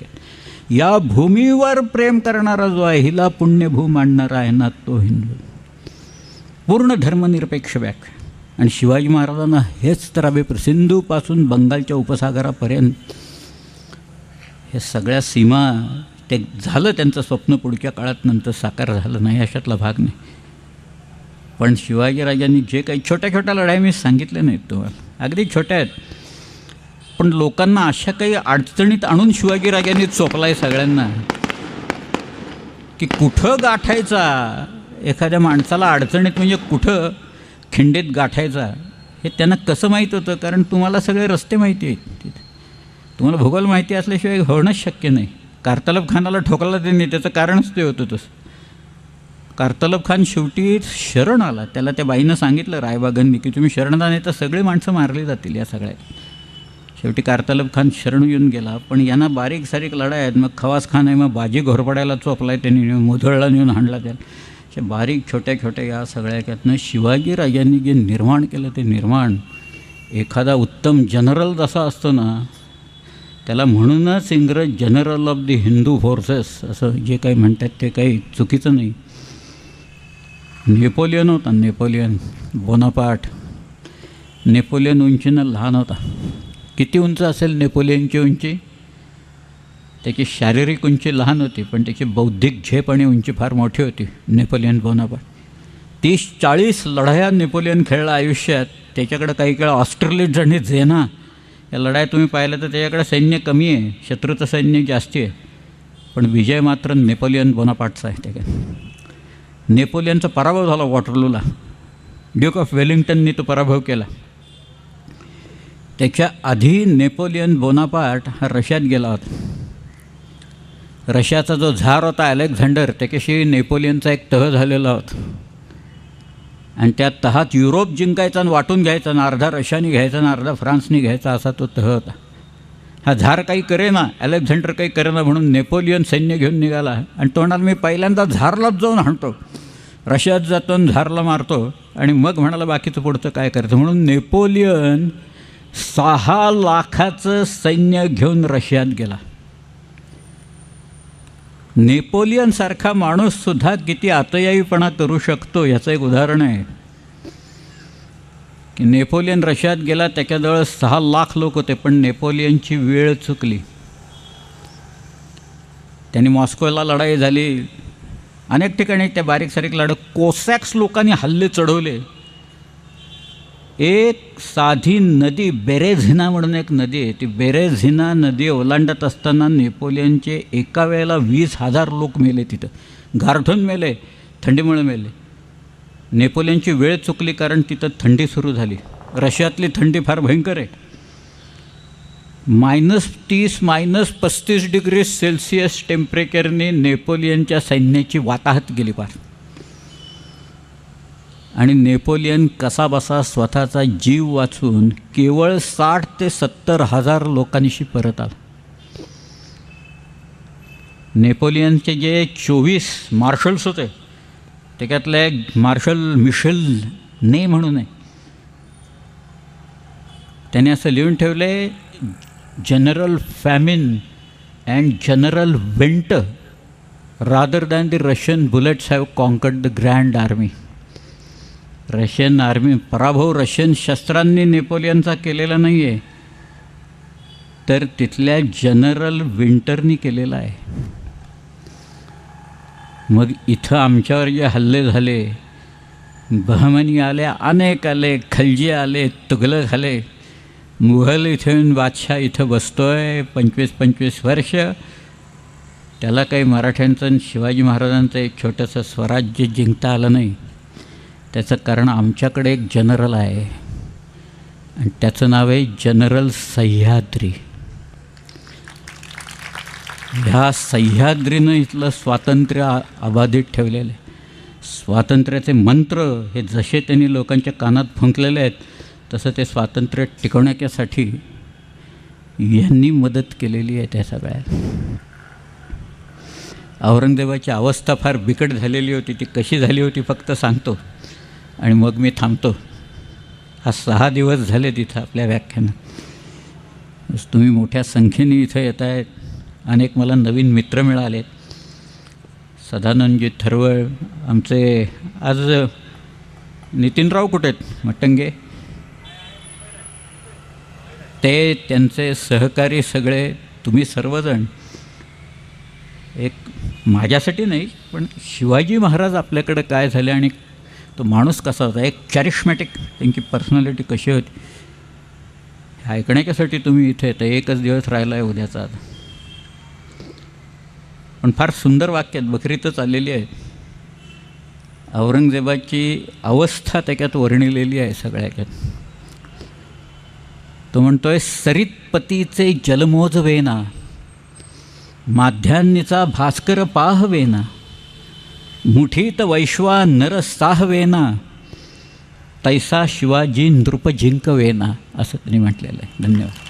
S1: या भूमीवर प्रेम करणारा जो आहे, हिला पुण्यभू मानणारा आहे ना, तो हिंदू. पूर्ण धर्मनिरपेक्ष व्याख्या. आणि शिवाजी महाराजांना हेच तर सिंधूपासून बंगालच्या उपसागरापर्यंत हे सगळ्या सीमा ते झालं त्यांचं स्वप्न पुढच्या काळात नंतर साकार झालं नाही, अशातला भाग नाही. पण शिवाजीराजांनी जे काही छोट्या छोट्या लढाई मी सांगितल्या नाहीत तुम्हाला, अगदी छोट्या आहेत, पण लोकांना अशा काही अडचणीत आणून शिवाजीराजांनी चोपला आहे सगळ्यांना की कुठं गाठायचा एखाद्या माणसाला अडचणीत, म्हणजे कुठं खिंडीत गाठायचा हे त्यांना कसं माहीत होतं. कारण तुम्हाला सगळे रस्ते माहिती आहेत तिथे, तुम्हाला भूगोल माहिती असल्याशिवाय होणंच शक्य नाही. कारतलब खानाला ठोकला त्यांनी, त्याचं कारणच ते होतं तसं. कारतलब खान शेवटी शरण आला, त्याला त्या बाईनं सांगितलं रायबागांनी की तुम्ही शरण नाही तर सगळी माणसं मारली जातील या सगळ्या. शेवटी कारतलब खान शरण येऊन गेला. पण यांना बारीक सारीक लढाई आहेत. मग खवास खान आहे, मग बाजी घोरपड्याला चोपला आहे त्यांनी, मुधळला नेऊन हाणला त्याला. अशा बारीक छोट्या छोट्या या सगळ्या यातनं शिवाजीराजांनी जे निर्माण केलं ते निर्माण, एखादा उत्तम जनरल जसा असतो ना, त्याला म्हणूनच इंग्रज general of the Hindu forces असं जे काही म्हणतात ते काही चुकीचं नाही. नेपोलियन होता, नेपोलियन बोनापार्ट. नेपोलियन उंचीनं लहान होता. किती उंच असेल नेपोलियनची उंची? त्याची शारीरिक उंची लहान होती, पण त्याची बौद्धिक झेप आणि उंची फार मोठी होती. नेपोलियन बोनापार्ट 30-40 लढाया नेपोलियन खेळला आयुष्यात. त्याच्याकडं काही काळ ऑस्ट्रेलियन आणि झेना या लढाया तुम्ही पाहिलं तर त्याच्याकडे सैन्य कमी आहे, शत्रूचं सैन्य जास्ती आहे, पण विजय मात्र नेपोलियन बोनापार्टचा आहे. त्याच्यात नेपोलियनचा पराभव झाला वॉटरलूला. ड्यूक ऑफ वेलिंग्टननी तो पराभव केला. त्याच्या आधी नेपोलियन बोनापार्ट हा रशियात गेला होता. रशियाचा जो झार होता अलेक्झांडर, त्याच्याशी नेपोलियनचा एक तह झालेला होता. आणि त्या तहात युरोप जिंकायचा आणि वाटून घ्यायचा, आणि अर्धा रशियाने घ्यायचा आणि अर्धा फ्रान्सने घ्यायचा, असा तो तह होता. हा झार काही करेना, अलेक्झांडर काही करेना, म्हणून नेपोलियन सैन्य घेऊन निघाला. आणि तो म्हणाला मी पहिल्यांदा झारलाच जाऊन हाणतो, रशियात जातो आणि झारला मारतो, आणि मग म्हणाला बाकीचं पुढचं काय करायचं. म्हणून नेपोलियन 6 लाखाचं सैन्य घेऊन रशियात गेला. नेपोलियनसारखा माणूससुद्धा किती आतयाईपणा करू शकतो याचं एक उदाहरण आहे की नेपोलियन रशियात गेला, त्याच्याजवळ 6 लाख लोक होते, पण नेपोलियनची वेळ चुकली. त्यांनी मॉस्कोला लढाई झाली, अनेक ठिकाणी त्या बारीक सारीक लढत, कोसॅक्स लोकांनी हल्ले चढवले. एक साधी नदी बेरेझिना म्हणून एक नदी आहे, ती बेरेझिना नदी ओलांडत असताना नेपोलियनचे एका वेळेला 20,000 लोक मेले. तिथं गारठून मेले, थंडीमुळे मेले. नेपोलियनची वेळ चुकली कारण तिथं थंडी सुरू झाली. रशियातली थंडी फार भयंकर आहे. -30 -35 डिग्री सेल्सिअस टेम्परेचरने नेपोलियनच्या सैन्याची वाताहत गेली फार. आणि नेपोलियन कसाबसा स्वतःचा जीव वाचून केवळ 60 ते 70 हजार लोकांशी परत आला. नेपोलियनचे जे 24 मार्शल्स होते, त्याच्यातले एक मार्शल मिशेल ने म्हणून आहे, त्याने असं लिहून ठेवले, general famine and general winter rather than the Russian bullets have conquered the grand army. Russian army पराभव रशियन शस्त्रांनी नेपोलियनचा केलेला नाही आहे, तर तिथल्या जनरल विंटरनी केलेला आहे. मग इथं आमच्यावर जे हल्ले झाले, बहमनी आले, अनेक आले, खलजी आले, तुघलक आले, मुघल इथून बादशाह इथं बसतोय 25-25 वर्ष. त्याला काही मराठ्यांचं आणि शिवाजी महाराजांचं एक छोटंसं स्वराज्य जिंकता आलं नाही. त्याचं कारण आमच्याकडे एक जनरल आहे आणि त्याचं नाव आहे जनरल सह्याद्री. ह्या सह्याद्रीनं इथलं स्वातंत्र्य अबाधित ठेवलेलं आहे. स्वातंत्र्याचे मंत्र हे जसे त्यांनी लोकांच्या कानात फुंकलेले आहेत, तसं ते स्वातंत्र्य टिकवण्यासाठी यांनी मदत केलेली आहे. त्या सगळ्या औरंगजेबाची अवस्था फार बिकट झालेली होती. ती कशी झाली होती फक्त सांगतो आणि मग मी थांबतो. हा 6 दिवस झाले तिथं आपल्या व्याख्यानात. तुम्ही मोठ्या संख्येने इथं येत आहेत. अनेक मला नवीन मित्र मिळालेत. सदानंदजी थरवळ आमचे आज नितीनराव कुठे आहेत मटंगे? ते त्यांचे सहकारी सगळे, तुम्ही सर्वजण एक, माझ्यासाठी नाही पण शिवाजी महाराज आपल्याकडे काय झाले आणि तो माणूस कसा होता, एक कॅरिश्मॅटिक त्यांची पर्सनॅलिटी कशी होती, हे ऐकण्यासाठी तुम्ही इथे येतं. एकच दिवस राहिला आहे उद्याचा आता. पण फार सुंदर वाक्य आहेत, बकरीतच आलेली आहे. औरंगजेबाची अवस्था त्याच्यात वर्णिलेली आहे सगळ्या ह्याच्यात. तो म्हणतोय, सरितपतीचे जलमोज वेना, माध्यान्नीचा भास्कर पाहवेना, मुठीत वैश्वानर साहवेना, तैसा शिवाजी नृप जिंकवेना, असं त्यांनी म्हटलेलं आहे. धन्यवाद.